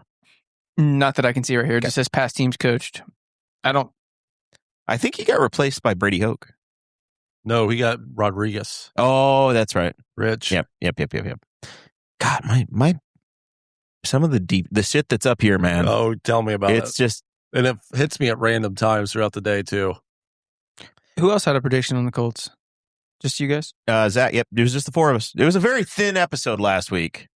[SPEAKER 5] Not that I can see right here. It just says past teams coached.
[SPEAKER 2] I think he got replaced by Brady Hoke.
[SPEAKER 4] No, he got Rodriguez.
[SPEAKER 2] Oh, that's right.
[SPEAKER 4] Rich.
[SPEAKER 2] Yep. God, my some of the shit that's up here, man.
[SPEAKER 4] Oh, tell me about it.
[SPEAKER 2] It's just,
[SPEAKER 4] And it hits me at random times throughout the day, too.
[SPEAKER 5] Who else had a prediction on the Colts? Just you guys?
[SPEAKER 2] Zach. Yep, it was just the 4 of us. It was a very thin episode last week.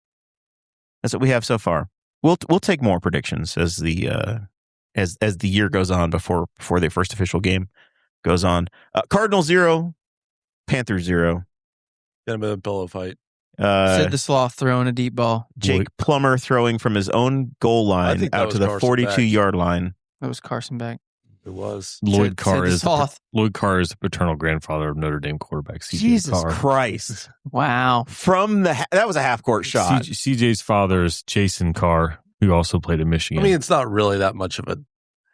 [SPEAKER 2] That's what we have so far. We'll take more predictions as the year goes on before the first official game goes on. Cardinals 0, Panthers 0.
[SPEAKER 4] Gonna be a pillow fight.
[SPEAKER 5] Sid the Sloth throwing a deep ball.
[SPEAKER 2] Jake Plummer throwing from his own goal line out to the 42-yard line.
[SPEAKER 5] That was Carson Beck.
[SPEAKER 4] It was.
[SPEAKER 3] Lloyd Carr
[SPEAKER 5] Sid the
[SPEAKER 3] is
[SPEAKER 5] Sloth.
[SPEAKER 3] Lloyd Carr is the paternal grandfather of Notre Dame quarterback CJ
[SPEAKER 2] Jesus
[SPEAKER 3] Carr.
[SPEAKER 2] Christ.
[SPEAKER 5] Wow.
[SPEAKER 2] That was a half-court shot.
[SPEAKER 3] CJ's father is Jason Carr, who also played in Michigan.
[SPEAKER 4] I mean, it's not really that much of a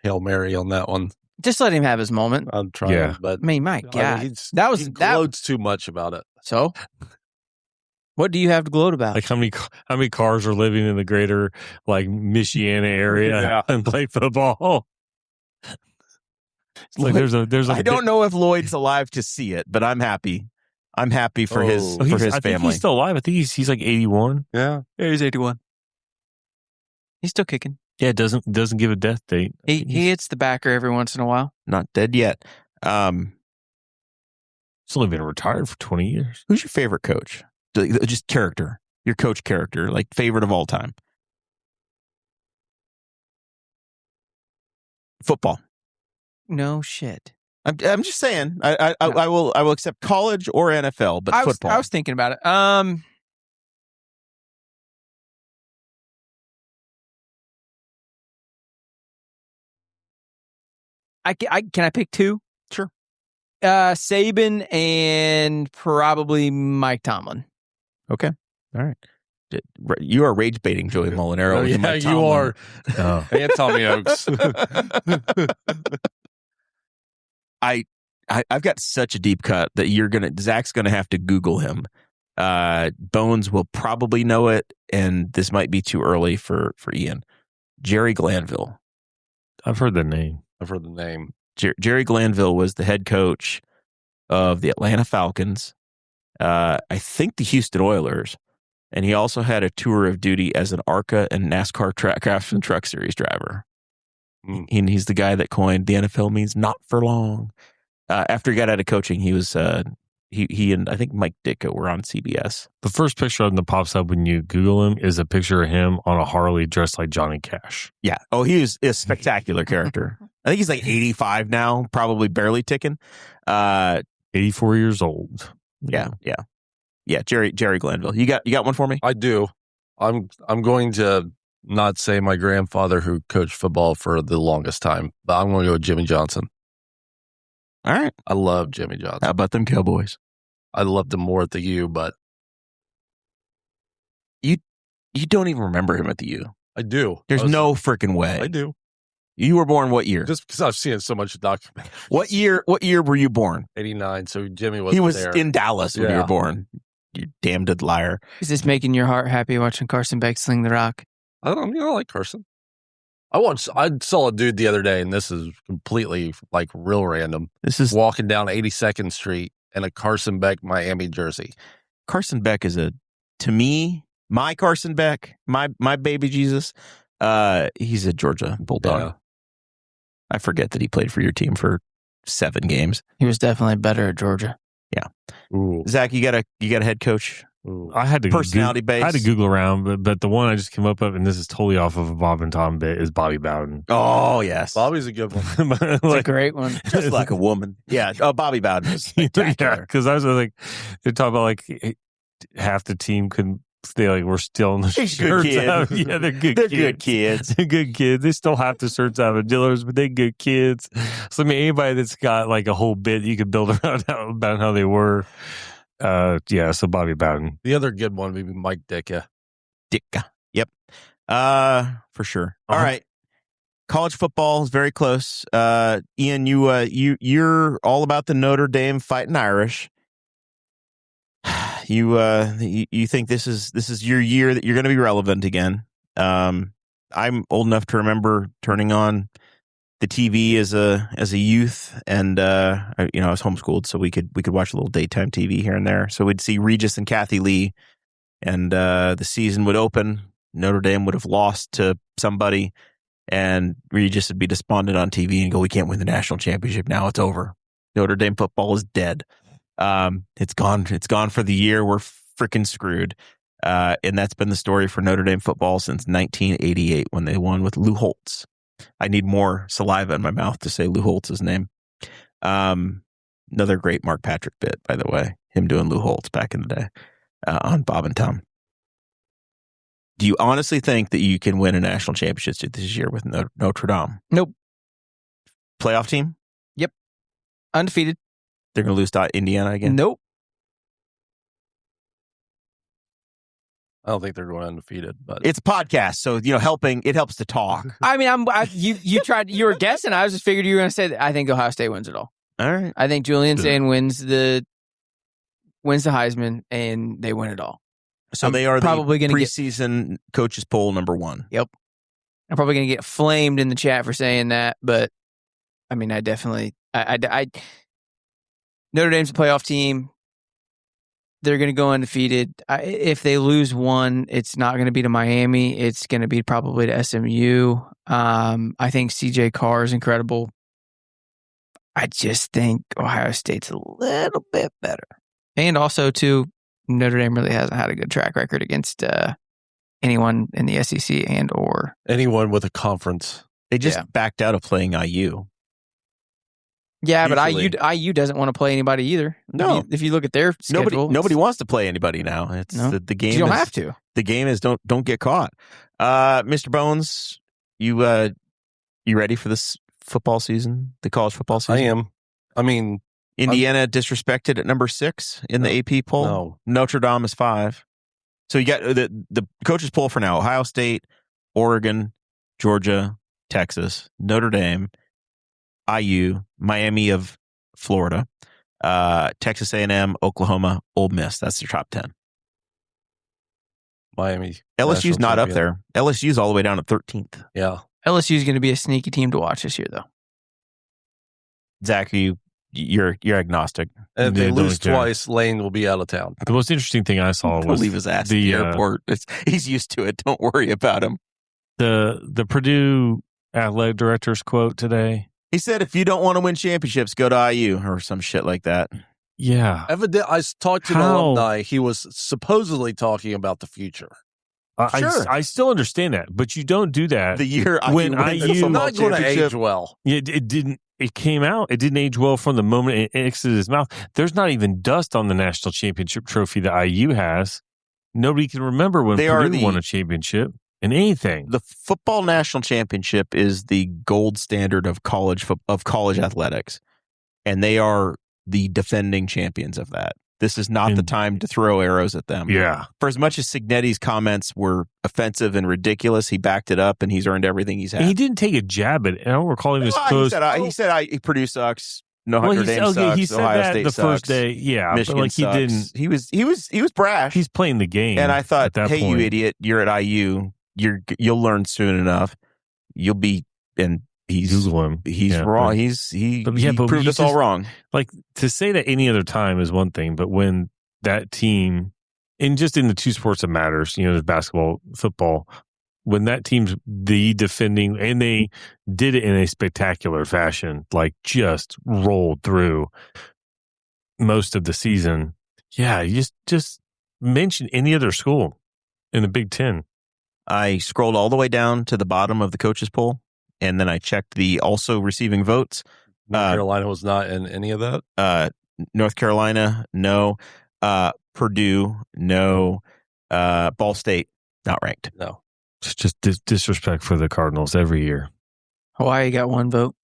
[SPEAKER 4] Hail Mary on that one.
[SPEAKER 5] Just let him have his moment.
[SPEAKER 4] I'm trying,
[SPEAKER 3] Yeah.
[SPEAKER 4] but
[SPEAKER 5] I mean, my God.
[SPEAKER 4] he gloats too much about it.
[SPEAKER 5] So, what do you have to gloat about?
[SPEAKER 3] like how many cars are living in the greater like Michiana area
[SPEAKER 4] Yeah.
[SPEAKER 3] and play football? It's like there's a
[SPEAKER 2] I don't know if Lloyd's alive to see it, but I'm happy. I'm happy for his
[SPEAKER 3] I think
[SPEAKER 2] family.
[SPEAKER 3] he's still alive. I think he's like 81.
[SPEAKER 4] Yeah.
[SPEAKER 5] Yeah, he's 81. He's still kicking.
[SPEAKER 3] Yeah, it doesn't give a death date.
[SPEAKER 5] He hits the backer every once in a while.
[SPEAKER 2] Not dead yet.
[SPEAKER 3] He's only been retired for 20 years.
[SPEAKER 2] Who's your favorite coach? Just character. Your coach character, like favorite of all time. Football.
[SPEAKER 5] No shit.
[SPEAKER 2] I'm just saying. I will accept college or NFL, but football.
[SPEAKER 5] I was thinking about it. can I pick two?
[SPEAKER 2] Sure.
[SPEAKER 5] Saban and probably Mike Tomlin.
[SPEAKER 2] Okay. All right. You are rage baiting Joey Molinaro.
[SPEAKER 4] Oh,
[SPEAKER 2] with
[SPEAKER 4] yeah,
[SPEAKER 2] Mike
[SPEAKER 4] you
[SPEAKER 2] Tomlin.
[SPEAKER 4] are. And Tommy Oaks.
[SPEAKER 2] I've got such a deep cut that Zach's gonna have to Google him. Bones will probably know it, and this might be too early for Ian. Jerry Glanville.
[SPEAKER 3] I've heard the name.
[SPEAKER 2] Jerry Glanville was the head coach of the Atlanta Falcons, I think the Houston Oilers, and he also had a tour of duty as an ARCA and NASCAR Craftsman Truck Series driver. He's the guy that coined the NFL means not for long. After he got out of coaching, he was he and I think Mike Ditka were on CBS.
[SPEAKER 3] The first picture that pops up when you Google him is a picture of him on a Harley dressed like Johnny Cash.
[SPEAKER 2] Yeah. Oh, he was a spectacular character. I think he's like 85 now, probably barely ticking.
[SPEAKER 3] 84 years old.
[SPEAKER 2] Yeah. Jerry Glanville. You got one for me?
[SPEAKER 4] I do. I'm going to not say my grandfather who coached football for the longest time, but I'm going to go with Jimmy Johnson.
[SPEAKER 2] All right.
[SPEAKER 4] I love Jimmy Johnson.
[SPEAKER 2] How about them Cowboys?
[SPEAKER 4] I loved him more at the U, but
[SPEAKER 2] you don't even remember him at the U.
[SPEAKER 4] I do.
[SPEAKER 2] There's no freaking way.
[SPEAKER 4] I do.
[SPEAKER 2] You were born what year?
[SPEAKER 4] Just because I've seen so much documentary.
[SPEAKER 2] What year were you born?
[SPEAKER 4] 89. So Jimmy was
[SPEAKER 2] He was
[SPEAKER 4] there.
[SPEAKER 2] in Dallas when you were born. You damned liar.
[SPEAKER 5] Is this making your heart happy watching Carson Beck sling the rock?
[SPEAKER 4] I like Carson. I saw a dude the other day, and this is completely like real random.
[SPEAKER 2] This is
[SPEAKER 4] walking down 82nd Street in a Carson Beck Miami jersey.
[SPEAKER 2] Carson Beck is to me, my Carson Beck, my baby Jesus. He's a Georgia Bulldog.
[SPEAKER 4] Yeah.
[SPEAKER 2] I forget that he played for your team for 7 games.
[SPEAKER 5] He was definitely better at Georgia.
[SPEAKER 2] Yeah.
[SPEAKER 4] Ooh.
[SPEAKER 2] Zach, you got a head coach?
[SPEAKER 3] Ooh. I had to
[SPEAKER 2] personality base.
[SPEAKER 3] I had to Google around, but the one I just came up with, and this is totally off of a Bob and Tom bit, is Bobby Bowden.
[SPEAKER 2] Oh yes,
[SPEAKER 4] Bobby's a good one.
[SPEAKER 5] It's a great one.
[SPEAKER 2] Just like a woman. Yeah. Oh, Bobby Bowden was spectacular.
[SPEAKER 3] Because I was like, they're talking about like half the team couldn't. They like we're still in the shirts. Out. Yeah, they're good.
[SPEAKER 2] They're
[SPEAKER 3] kids.
[SPEAKER 2] good kids.
[SPEAKER 3] They're good kids. They still have the shirts out of dealers, but they're good kids. So I mean, anybody that's got like a whole bit you could build around about how they were. So Bobby Bowden.
[SPEAKER 4] The other good one would be Mike Ditka.
[SPEAKER 2] Yep. For sure. All right. College football is very close. Ian, you're all about the Notre Dame Fighting Irish. You think this is your year that you're going to be relevant again. I'm old enough to remember turning on the TV as a youth, and I was homeschooled, so we could watch a little daytime TV here and there. So we'd see Regis and Kathy Lee, and the season would open. Notre Dame would have lost to somebody, and Regis would be despondent on TV and go, "We can't win the national championship now. It's over. Notre Dame football is dead. It's gone. It's gone for the year. We're freaking screwed." And that's been the story for Notre Dame football since 1988 when they won with Lou Holtz. I need more saliva in my mouth to say Lou Holtz's name. Another great Mark Patrick bit, by the way, him doing Lou Holtz back in the day on Bob and Tom. Do you honestly think that you can win a national championship this year with Notre Dame?
[SPEAKER 5] Nope.
[SPEAKER 2] Playoff team?
[SPEAKER 5] Yep. Undefeated.
[SPEAKER 2] They're going to lose to Indiana again?
[SPEAKER 5] Nope.
[SPEAKER 4] I don't think they're going undefeated, but
[SPEAKER 2] It's a podcast, so it helps to talk.
[SPEAKER 5] I mean, you were guessing. I was just figured you were going to say that. I think Ohio State wins it all.
[SPEAKER 2] All right.
[SPEAKER 5] I think Julian Sand wins the Heisman, and they win it all.
[SPEAKER 2] So they are
[SPEAKER 5] probably
[SPEAKER 2] the
[SPEAKER 5] gonna
[SPEAKER 2] preseason coaches poll number 1.
[SPEAKER 5] Yep. I'm probably going to get flamed in the chat for saying that, but I mean, I definitely, Notre Dame's a playoff team. They're going to go undefeated. If they lose one, it's not going to be to Miami. It's going to be probably to SMU. I think CJ Carr is incredible. I just think Ohio State's a little bit better. And also, too, Notre Dame really hasn't had a good track record against anyone in the SEC and or
[SPEAKER 4] anyone with a conference.
[SPEAKER 2] They just backed out of playing IU.
[SPEAKER 5] Yeah,
[SPEAKER 2] Usually.
[SPEAKER 5] but IU doesn't want to play anybody either.
[SPEAKER 2] No.
[SPEAKER 5] If you look at their schedule.
[SPEAKER 2] Nobody wants to play anybody now. It's the game.
[SPEAKER 5] You don't have to.
[SPEAKER 2] The game is don't get caught. Mr. Bones, you ready for this football season, the college football season?
[SPEAKER 4] I am. I mean,
[SPEAKER 2] Indiana disrespected at number 6 in the AP poll.
[SPEAKER 4] No.
[SPEAKER 2] Notre Dame is 5. So you got the coaches poll for now: Ohio State, Oregon, Georgia, Texas, Notre Dame, IU, Miami of Florida, Texas A&M, Oklahoma, Ole Miss. That's their top 10.
[SPEAKER 4] Miami.
[SPEAKER 2] LSU's
[SPEAKER 4] national
[SPEAKER 2] not up
[SPEAKER 4] champion.
[SPEAKER 2] there. LSU's all the way down at 13th.
[SPEAKER 4] Yeah.
[SPEAKER 5] LSU is going to be a sneaky team to watch this year, though.
[SPEAKER 2] Zach, you're agnostic.
[SPEAKER 4] And if they
[SPEAKER 3] Yeah,
[SPEAKER 4] lose
[SPEAKER 3] don't care.
[SPEAKER 4] twice, Lane will be out of town.
[SPEAKER 3] The most interesting thing I saw
[SPEAKER 2] Don't
[SPEAKER 3] was
[SPEAKER 2] leave his ass
[SPEAKER 3] the,
[SPEAKER 2] at the airport. He's used to it. Don't worry about him.
[SPEAKER 3] the Purdue athletic director's quote today.
[SPEAKER 2] He said, if you don't want to win championships, go to IU or some shit like that.
[SPEAKER 3] Yeah.
[SPEAKER 4] I talked to an
[SPEAKER 3] How?
[SPEAKER 4] alumni. He was supposedly talking about the future.
[SPEAKER 2] Sure.
[SPEAKER 3] I still understand that, but you don't do that.
[SPEAKER 2] The year
[SPEAKER 3] When
[SPEAKER 2] wins the
[SPEAKER 3] IU
[SPEAKER 2] football
[SPEAKER 4] Not going to
[SPEAKER 2] championship.
[SPEAKER 4] age well.
[SPEAKER 3] It didn't. It came out. It didn't age well from the moment it exited his mouth. There's not even dust on the national championship trophy that IU has. Nobody can remember when
[SPEAKER 2] They are
[SPEAKER 3] Purdue
[SPEAKER 2] the-
[SPEAKER 3] won a championship in anything.
[SPEAKER 2] The football national championship is the gold standard of college athletics, and they are the defending champions of that. This is not the time to throw arrows at them.
[SPEAKER 3] Yeah.
[SPEAKER 2] For as much as Signetti's comments were offensive and ridiculous, he backed it up, and he's earned everything he's had.
[SPEAKER 3] And he didn't take a jab at it. I don't recall him as close.
[SPEAKER 2] He said Purdue sucks. No,
[SPEAKER 3] Well,
[SPEAKER 2] Notre Dame sucks.
[SPEAKER 3] he said
[SPEAKER 2] Ohio
[SPEAKER 3] that
[SPEAKER 2] State
[SPEAKER 3] the
[SPEAKER 2] sucks.
[SPEAKER 3] first day. Yeah,
[SPEAKER 2] Michigan
[SPEAKER 3] but like
[SPEAKER 2] sucks.
[SPEAKER 3] he didn't.
[SPEAKER 2] He was brash.
[SPEAKER 3] He's playing the game.
[SPEAKER 2] And I thought,
[SPEAKER 3] at that
[SPEAKER 2] hey,
[SPEAKER 3] point.
[SPEAKER 2] you idiot, you're at IU. You'll learn soon enough. You'll be, and he's
[SPEAKER 3] Google him.
[SPEAKER 2] He's
[SPEAKER 3] Yeah,
[SPEAKER 2] wrong.
[SPEAKER 3] but-
[SPEAKER 2] He
[SPEAKER 3] but
[SPEAKER 2] proved
[SPEAKER 3] you
[SPEAKER 2] us all
[SPEAKER 3] just-
[SPEAKER 2] wrong.
[SPEAKER 3] Like to say that any other time is one thing, but when that team, and just in the two sports that matters, there's basketball, football, when that team's the defending, and they did it in a spectacular fashion, like just rolled through most of the season. Yeah, you just mention any other school in the Big Ten.
[SPEAKER 2] I scrolled all the way down to the bottom of the coaches poll, and then I checked the also receiving votes.
[SPEAKER 4] North Carolina was not in any of that.
[SPEAKER 2] North Carolina, no. Purdue, no. Ball State, not ranked.
[SPEAKER 4] No.
[SPEAKER 3] It's just disrespect for the Cardinals every year.
[SPEAKER 5] Hawaii got 1 vote.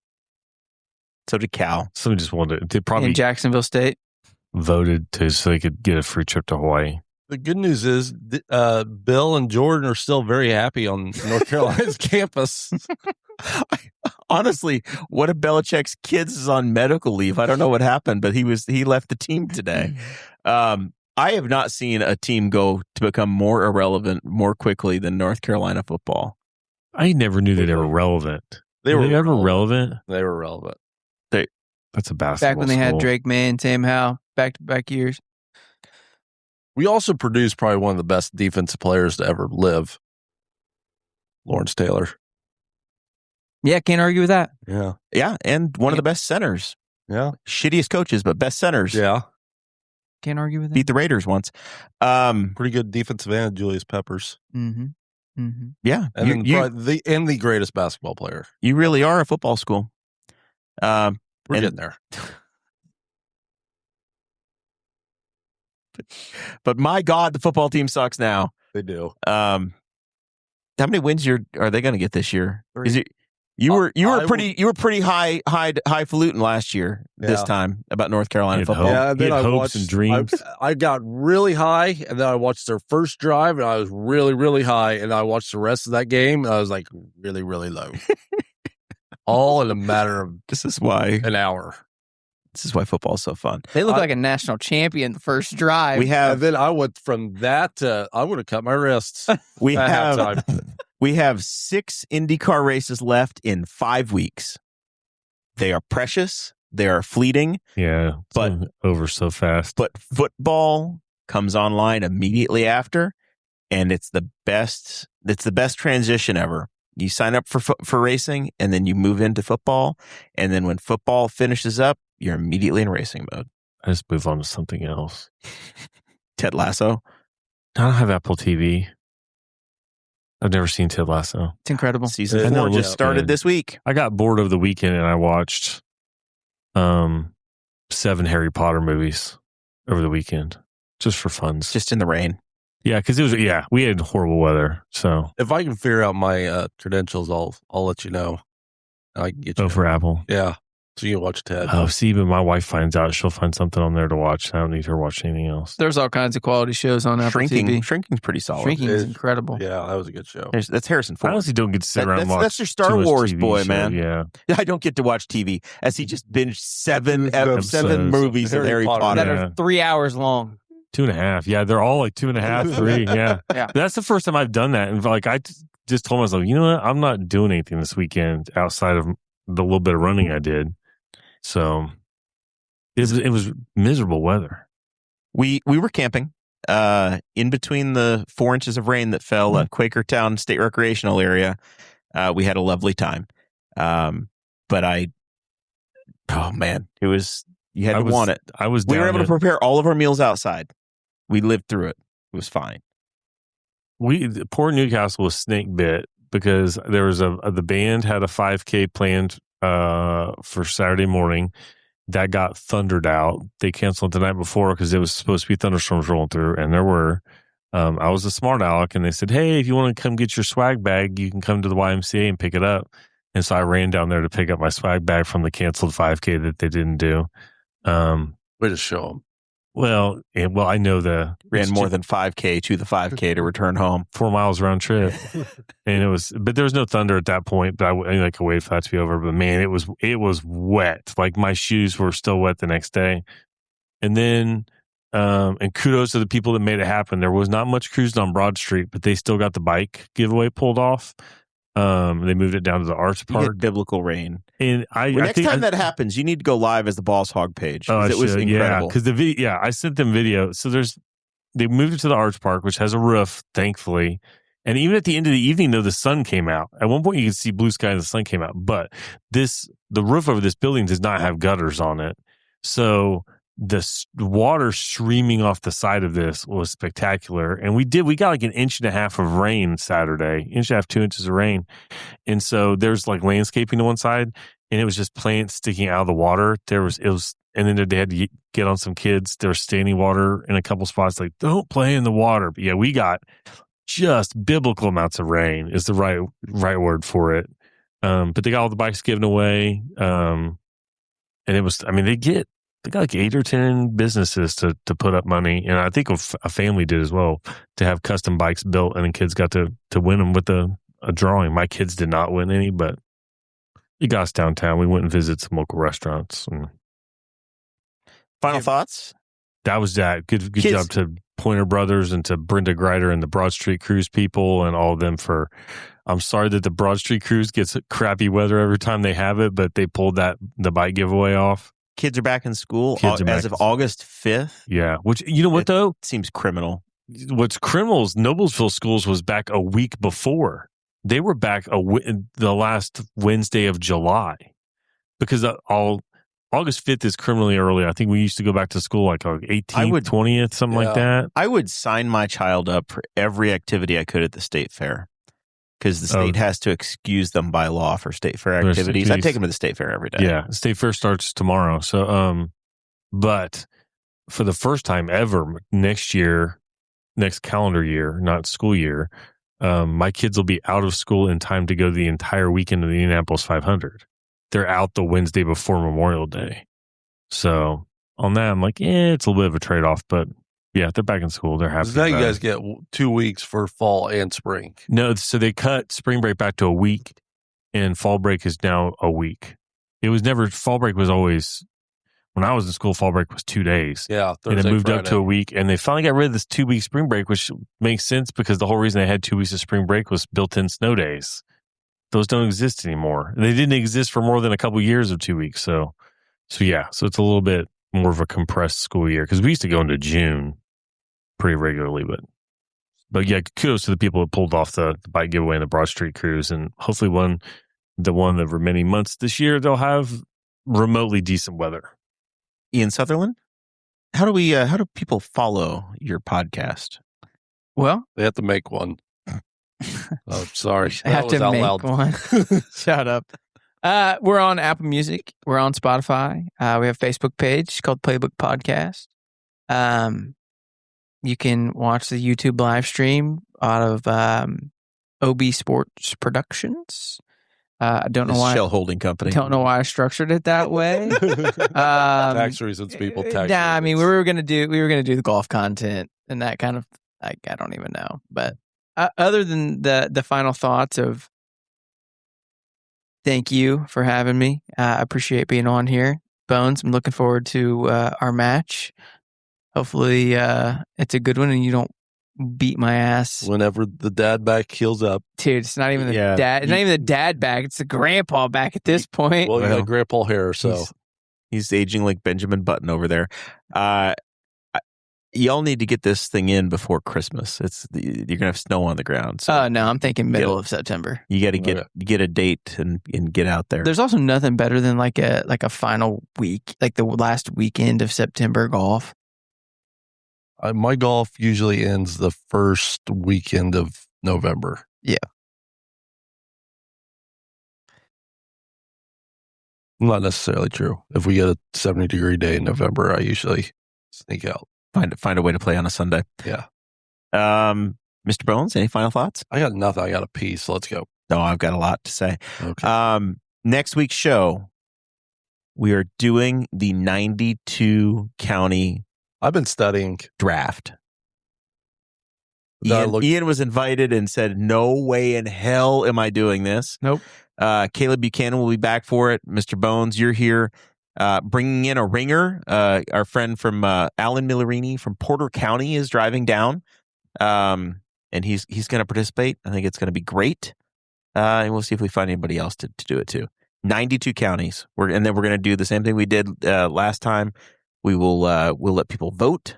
[SPEAKER 2] So did Cal.
[SPEAKER 3] Somebody just wanted, they probably
[SPEAKER 5] In Jacksonville State.
[SPEAKER 3] voted so they could get a free trip to Hawaii.
[SPEAKER 4] The good news is Bill and Jordan are still very happy on North Carolina's campus.
[SPEAKER 2] Honestly, one of Belichick's kids is on medical leave. I don't know what happened, but he left the team today. I have not seen a team go to become more irrelevant more quickly than North Carolina football.
[SPEAKER 3] I never knew that they were relevant.
[SPEAKER 4] They
[SPEAKER 3] Were
[SPEAKER 4] were
[SPEAKER 3] they ever relevant?
[SPEAKER 4] They were relevant.
[SPEAKER 3] That's a basketball
[SPEAKER 5] Back when they had
[SPEAKER 3] school.
[SPEAKER 5] Drake May and Sam Howell, back-to-back years.
[SPEAKER 4] We also produced probably one of the best defensive players to ever live, Lawrence Taylor.
[SPEAKER 5] Yeah, can't argue with that.
[SPEAKER 4] Yeah.
[SPEAKER 2] Yeah, and one of the best centers.
[SPEAKER 4] Yeah.
[SPEAKER 2] Shittiest coaches, but best centers.
[SPEAKER 4] Yeah.
[SPEAKER 5] Can't argue with that.
[SPEAKER 2] Beat the Raiders once.
[SPEAKER 4] Pretty good defensive end, Julius Peppers.
[SPEAKER 5] Mm-hmm. Mm-hmm.
[SPEAKER 2] Yeah,
[SPEAKER 4] And then probably the greatest basketball player.
[SPEAKER 2] you really are a football school.
[SPEAKER 4] We're
[SPEAKER 2] And-
[SPEAKER 4] getting there.
[SPEAKER 2] But my God, the football team sucks now.
[SPEAKER 4] They do.
[SPEAKER 2] How many wins are they going to get this year?
[SPEAKER 4] 3.
[SPEAKER 2] Is it you were
[SPEAKER 4] I
[SPEAKER 2] pretty highfalutin last year this
[SPEAKER 4] Yeah.
[SPEAKER 2] time about North Carolina
[SPEAKER 3] He had
[SPEAKER 2] football.
[SPEAKER 3] hope.
[SPEAKER 4] Yeah, and
[SPEAKER 3] He
[SPEAKER 4] then
[SPEAKER 3] had
[SPEAKER 4] I
[SPEAKER 3] hopes
[SPEAKER 4] watched
[SPEAKER 3] and dreams.
[SPEAKER 4] I got really high, and then I watched their first drive, and I was really, really high, and I watched the rest of that game, and I was like really, really low. All in a matter of
[SPEAKER 2] This is why
[SPEAKER 4] an hour.
[SPEAKER 2] football is so fun.
[SPEAKER 5] They look like a national champion the first drive.
[SPEAKER 2] We
[SPEAKER 4] And
[SPEAKER 2] have
[SPEAKER 4] then I went from that to I would have cut my wrists.
[SPEAKER 2] we
[SPEAKER 4] at
[SPEAKER 2] have
[SPEAKER 4] halftime.
[SPEAKER 2] we have 6 IndyCar races left in 5 weeks. They are precious. They are fleeting.
[SPEAKER 3] Yeah,
[SPEAKER 2] But-
[SPEAKER 3] so over so fast.
[SPEAKER 2] But football comes online immediately after, and it's the best. It's the best transition ever. You sign up for racing, and then you move into football, and then when football finishes up, you're immediately in racing mode.
[SPEAKER 3] I just move on to something else.
[SPEAKER 2] Ted Lasso.
[SPEAKER 3] I don't have Apple TV. I've never seen Ted Lasso.
[SPEAKER 5] It's incredible.
[SPEAKER 2] Season
[SPEAKER 4] I
[SPEAKER 2] 4
[SPEAKER 3] know, it
[SPEAKER 2] just
[SPEAKER 3] looks
[SPEAKER 2] started
[SPEAKER 3] good.
[SPEAKER 2] this week.
[SPEAKER 3] I got bored over the weekend and I watched 7 Harry Potter movies over the weekend just for funs.
[SPEAKER 2] Just in the rain.
[SPEAKER 3] Yeah, because we had horrible weather. So
[SPEAKER 4] If I can figure out my credentials, I'll let you know. I can get you.
[SPEAKER 3] Oh, for Apple.
[SPEAKER 4] Yeah. So you can watch Ted.
[SPEAKER 3] Oh, see, but my wife finds out, she'll find something on there to watch. I don't need her to watch anything else.
[SPEAKER 5] There's all kinds of quality shows on Apple TV.
[SPEAKER 2] Shrinking's pretty solid.
[SPEAKER 5] Shrinking is incredible.
[SPEAKER 4] Yeah, that was a good show.
[SPEAKER 2] That's Harrison
[SPEAKER 3] I
[SPEAKER 2] Ford.
[SPEAKER 3] honestly don't get to sit around and watch.
[SPEAKER 2] That's your Star
[SPEAKER 3] too much
[SPEAKER 2] Wars
[SPEAKER 3] TV
[SPEAKER 2] boy,
[SPEAKER 3] show.
[SPEAKER 2] man.
[SPEAKER 3] Yeah.
[SPEAKER 2] I don't get to watch TV as he just binged seven
[SPEAKER 3] Episodes.
[SPEAKER 2] movies of Harry Potter.
[SPEAKER 5] That
[SPEAKER 3] Yeah.
[SPEAKER 5] are 3 hours long.
[SPEAKER 3] 2.5. Yeah, they're all like 2.5, 3. Yeah.
[SPEAKER 5] Yeah.
[SPEAKER 3] That's the first time I've done that. And like, I just told myself, you know what? I'm not doing anything this weekend outside of the little bit of running I did. So it was miserable weather.
[SPEAKER 2] We were camping in between the 4 inches of rain that fell at Quakertown State Recreational Area. We had a lovely time. But oh man, it was, you had to want it. We were able to prepare all of our meals outside. We lived through it. It was fine.
[SPEAKER 3] Poor Newcastle was snake bit because there was the band had a 5K planned for Saturday morning. That got thundered out. They canceled it the night before because it was supposed to be thunderstorms rolling through, and there were. I was a smart aleck, and they said, "Hey, if you want to come get your swag bag, you can come to the YMCA and pick it up." And so I ran down there to pick up my swag bag from the canceled 5K that they didn't do.
[SPEAKER 4] Way to show them.
[SPEAKER 3] Well, I know
[SPEAKER 2] Ran more than 5K to the 5K to return home.
[SPEAKER 3] 4 miles round trip, and but there was no thunder at that point. But I waited for that to be over. But man, it was wet. Like my shoes were still wet the next day. And then, and kudos to the people that made it happen. There was not much cruising on Broad Street, but they still got the bike giveaway pulled off. They moved it down to the Arts Park.
[SPEAKER 2] You get biblical rain.
[SPEAKER 3] And
[SPEAKER 2] next time that happens, you need to go live as the Boss Hog page. It was incredible.
[SPEAKER 3] Because the video, I sent them video. So they moved it to the Arts Park, which has a roof, thankfully. And even at the end of the evening, though, the sun came out. At one point, you could see blue sky and the sun came out. But the roof over this building does not have gutters on it. So the water streaming off the side of this was spectacular. And we got like 1.5 inches of rain Saturday, 1.5 inches, 2 inches of rain. And so there's like landscaping to one side, and it was just plants sticking out of the water. And then they had to get on some kids. There was standing water in a couple spots, like, don't play in the water. But yeah, we got just biblical amounts of rain is the right word for it. But they got all the bikes given away. And it was, they got like 8 or 10 businesses to put up money. And I think a family did as well, to have custom bikes built, and then kids got to win them with a drawing. My kids did not win any, but it got us downtown. We went and visited some local restaurants. And
[SPEAKER 2] final thoughts?
[SPEAKER 3] That was that. Good job to Pointer Brothers and to Brenda Greider and the Broad Street Cruise people and all of them I'm sorry that the Broad Street Cruise gets crappy weather every time they have it, but they pulled the bike giveaway off.
[SPEAKER 2] Kids are back in school as of August 5th.
[SPEAKER 3] Yeah. Which, you know what, though?
[SPEAKER 2] Seems criminal.
[SPEAKER 3] What's criminal is Noblesville Schools was back a week before. They were back the last Wednesday of July, because August 5th is criminally early. I think we used to go back to school like 18th, 20th, something like that.
[SPEAKER 2] I would sign my child up for every activity I could at the state fair, because the state has to excuse them by law for state fair activities. I take them to the state fair every day.
[SPEAKER 3] Yeah, state fair starts tomorrow. So, but for the first time ever, next calendar year, not school year, my kids will be out of school in time to go the entire weekend of the Indianapolis 500. They're out the Wednesday before Memorial Day. So on that, I'm like, it's a little bit of a trade-off, but yeah, they're back in school. They're happy.
[SPEAKER 4] So now you guys get 2 weeks for fall and spring.
[SPEAKER 3] No, so they cut spring break back to a week, and fall break is now a week. Fall break was always, when I was in school, fall break was 2 days.
[SPEAKER 4] Yeah.
[SPEAKER 3] Thursday, and it moved
[SPEAKER 4] Friday
[SPEAKER 3] up to a week, and they finally got rid of this 2-week spring break, which makes sense because the whole reason they had 2 weeks of spring break was built-in snow days. Those don't exist anymore. They didn't exist for more than a couple years of 2 weeks. So it's a little bit more of a compressed school year, because we used to go into June pretty regularly, but yeah, kudos to the people that pulled off the bike giveaway and the Broad Street Cruise, and hopefully the one over many months this year, they'll have remotely decent weather.
[SPEAKER 2] Ian Southerland, how do people follow your podcast?
[SPEAKER 5] Well,
[SPEAKER 4] they have to make one. Oh, sorry.
[SPEAKER 5] I have to make one. Shut up. We're on Apple Music. We're on Spotify. We have a Facebook page called Playbook Podcast. You can watch the YouTube live stream out of OB Sports Productions. I don't know
[SPEAKER 2] This
[SPEAKER 5] why.
[SPEAKER 2] Shell Holding Company.
[SPEAKER 5] Don't know why I structured it that way.
[SPEAKER 4] Tax reasons, people. Tax reasons.
[SPEAKER 5] I mean, we were gonna do the golf content and that kind of. I don't even know. But other than the final thoughts of, thank you for having me. I appreciate being on here, Bones. I'm looking forward to our match. Hopefully, it's a good one and you don't beat my ass
[SPEAKER 4] Whenever the dad back heals up.
[SPEAKER 5] dude. It's not even the dad. It's not even the dad back. It's the grandpa back at this point.
[SPEAKER 4] Well, you got grandpa hair, so
[SPEAKER 2] He's aging like Benjamin Button over there. Y'all need to get this thing in before Christmas. You're gonna have snow on the ground. So
[SPEAKER 5] No, I'm thinking middle of September.
[SPEAKER 2] you got to get a date and get out there.
[SPEAKER 5] There's also nothing better than like a final week, like the last weekend of September golf.
[SPEAKER 4] my golf usually ends the first weekend of November.
[SPEAKER 5] Yeah.
[SPEAKER 4] Not necessarily true. If we get a 70-degree day in November, I usually sneak out.
[SPEAKER 2] Find a way to play on a Sunday.
[SPEAKER 4] Yeah.
[SPEAKER 2] Mr. Bones, any final thoughts?
[SPEAKER 4] I got nothing. I got a pee, so let's go.
[SPEAKER 2] No, I've got a lot to say.
[SPEAKER 4] Okay.
[SPEAKER 2] Next week's show, we are doing the 92 county
[SPEAKER 4] I've been studying.
[SPEAKER 2] draft.
[SPEAKER 4] No,
[SPEAKER 2] Ian was invited and said, no way in hell am I doing this.
[SPEAKER 5] Nope.
[SPEAKER 2] Caleb Buchanan will be back for it. Mr. Bones, you're here. Bringing in a ringer. Our friend from Alan Millerini from Porter County is driving down. And he's going to participate. I think it's going to be great. And we'll see if we find anybody else to do it too. 92 counties. And then we're going to do the same thing we did last time. We'll let people vote,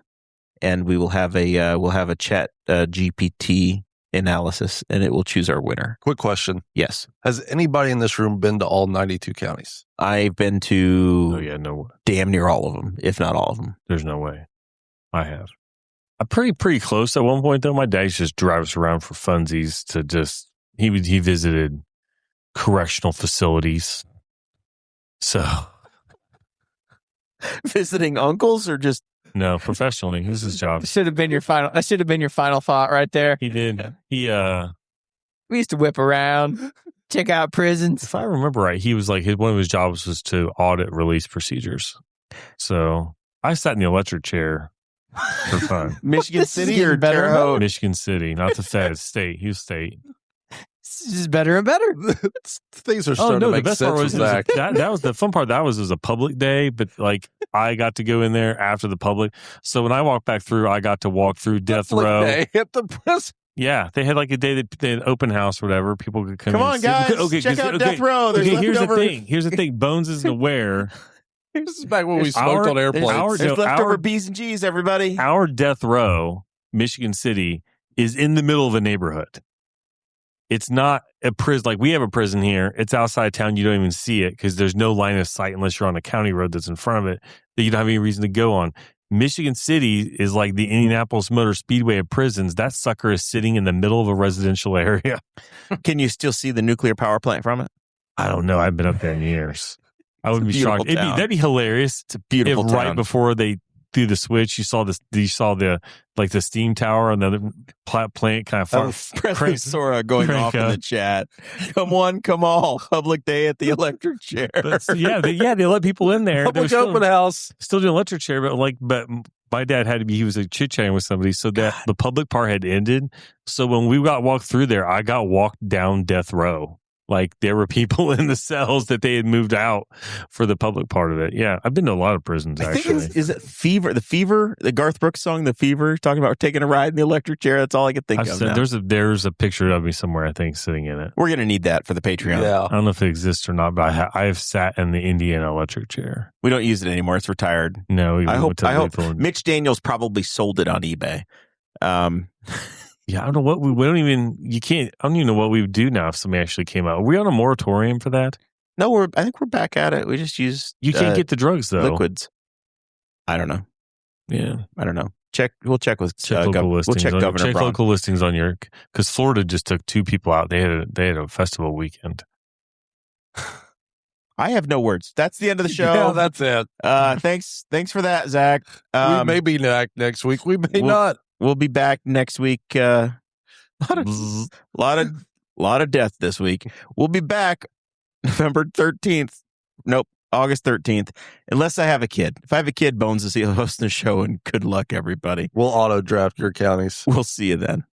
[SPEAKER 2] and we will have a chat GPT analysis, and it will choose our winner.
[SPEAKER 4] Quick question.
[SPEAKER 2] Yes.
[SPEAKER 4] Has anybody in this room been to all 92 counties?
[SPEAKER 2] I've been to
[SPEAKER 3] no,
[SPEAKER 2] damn near all of them, if not all of them.
[SPEAKER 3] there's no way. I have. I'm pretty close at one point though. My dad just drives around for funsies to just he visited correctional facilities. So
[SPEAKER 2] Visiting uncles or just
[SPEAKER 3] no, professionally, this is his job.
[SPEAKER 5] That should have been your final thought right there.
[SPEAKER 3] He did.
[SPEAKER 5] We used to whip around, check out prisons.
[SPEAKER 3] If I remember right, he was like one of his jobs was to audit release procedures. So I sat in the electric chair for fun.
[SPEAKER 2] Michigan
[SPEAKER 5] This is
[SPEAKER 2] City or
[SPEAKER 5] getting better.
[SPEAKER 2] Terre Haute?
[SPEAKER 3] Michigan City, not the Fed, state. He was state.
[SPEAKER 5] This is just better and better.
[SPEAKER 4] Things are starting to
[SPEAKER 3] the
[SPEAKER 4] make
[SPEAKER 3] best part
[SPEAKER 4] sense
[SPEAKER 3] was
[SPEAKER 4] with Zach.
[SPEAKER 3] that was the fun part. That was a public day, but like I got to go in there after the public. So when I walked back through, I got to walk through death row.
[SPEAKER 4] They hit the press.
[SPEAKER 3] Yeah, they had like a day that they had open house, or whatever. People could come.
[SPEAKER 2] Come
[SPEAKER 3] in
[SPEAKER 2] on,
[SPEAKER 3] and see.
[SPEAKER 2] guys. Check out Death Row. There's
[SPEAKER 3] Here's the
[SPEAKER 2] leftover-
[SPEAKER 3] thing. Here's the thing. Bones isn't aware.
[SPEAKER 4] This is back when we
[SPEAKER 3] There's
[SPEAKER 4] smoked
[SPEAKER 3] our-
[SPEAKER 4] on airplanes.
[SPEAKER 2] There's leftover
[SPEAKER 3] our-
[SPEAKER 2] B's and G's, everybody.
[SPEAKER 3] Our death row, Michigan City, is in the middle of a neighborhood. It's not a prison. Like we have a prison here. It's outside town. You don't even see it because there's no line of sight unless you're on a county road that's in front of it that you don't have any reason to go on. Michigan City is like the Indianapolis Motor Speedway of prisons. That sucker is sitting in the middle of a residential area.
[SPEAKER 2] Can you still see the nuclear power plant from it?
[SPEAKER 3] I don't know. I've been up there in years. I wouldn't be
[SPEAKER 2] beautiful
[SPEAKER 3] shocked. That'd be hilarious.
[SPEAKER 2] It's a beautiful
[SPEAKER 3] If
[SPEAKER 2] town.
[SPEAKER 3] right before they threw the switch, you saw the like the steam tower and the other plant kind of far.
[SPEAKER 2] President Sora going
[SPEAKER 3] crank
[SPEAKER 2] off in
[SPEAKER 3] up.
[SPEAKER 2] the chat. Come one, come all. Public day at the electric chair.
[SPEAKER 3] They let people in there.
[SPEAKER 4] Public
[SPEAKER 3] They're
[SPEAKER 4] open house.
[SPEAKER 3] still doing electric chair, but my dad had to be. He was chit chatting with somebody, so that the public part had ended. So when we got walked through there, I got walked down death row. Like there were people in the cells that they had moved out for the public part of it. Yeah, I've been to a lot of prisons
[SPEAKER 2] I
[SPEAKER 3] actually.
[SPEAKER 2] think is it Fever? The Garth Brooks song, The Fever, talking about taking a ride in the electric chair. That's all I could think
[SPEAKER 3] I've
[SPEAKER 2] of.
[SPEAKER 3] said,
[SPEAKER 2] now.
[SPEAKER 3] there's a picture of me somewhere, I think, sitting in it.
[SPEAKER 2] We're gonna need that for the Patreon.
[SPEAKER 4] Yeah.
[SPEAKER 3] I don't know if it exists or not, but I have sat in the Indiana electric chair.
[SPEAKER 2] We don't use it anymore. It's retired.
[SPEAKER 3] No, we
[SPEAKER 2] I
[SPEAKER 3] went to
[SPEAKER 2] hope
[SPEAKER 3] lethal.
[SPEAKER 2] Mitch Daniels probably sold it on eBay.
[SPEAKER 3] Yeah, I don't know what we don't even. You can't. I don't even know what we would do now if somebody actually came out. Are we on a moratorium for that?
[SPEAKER 2] No, I think we're back at it. We just use
[SPEAKER 3] You can't get the drugs though.
[SPEAKER 2] liquids. I don't know.
[SPEAKER 3] Yeah,
[SPEAKER 2] I don't know. We'll check with
[SPEAKER 3] check local listings.
[SPEAKER 2] we'll check
[SPEAKER 3] on,
[SPEAKER 2] Governor
[SPEAKER 3] check
[SPEAKER 2] Braun.
[SPEAKER 3] local listings on your because Florida just took 2 people out. They had a festival weekend.
[SPEAKER 2] I have no words. That's the end of the show.
[SPEAKER 4] Yeah, that's it.
[SPEAKER 2] Thanks for that, Zach.
[SPEAKER 4] We may be back next week. We may not.
[SPEAKER 2] We'll be back next week. Lot of death this week. We'll be back November 13th. Nope. August 13th. Unless I have a kid. If I have a kid, Bones is hosting the show, and good luck, everybody.
[SPEAKER 4] We'll auto draft your counties.
[SPEAKER 2] We'll see you then.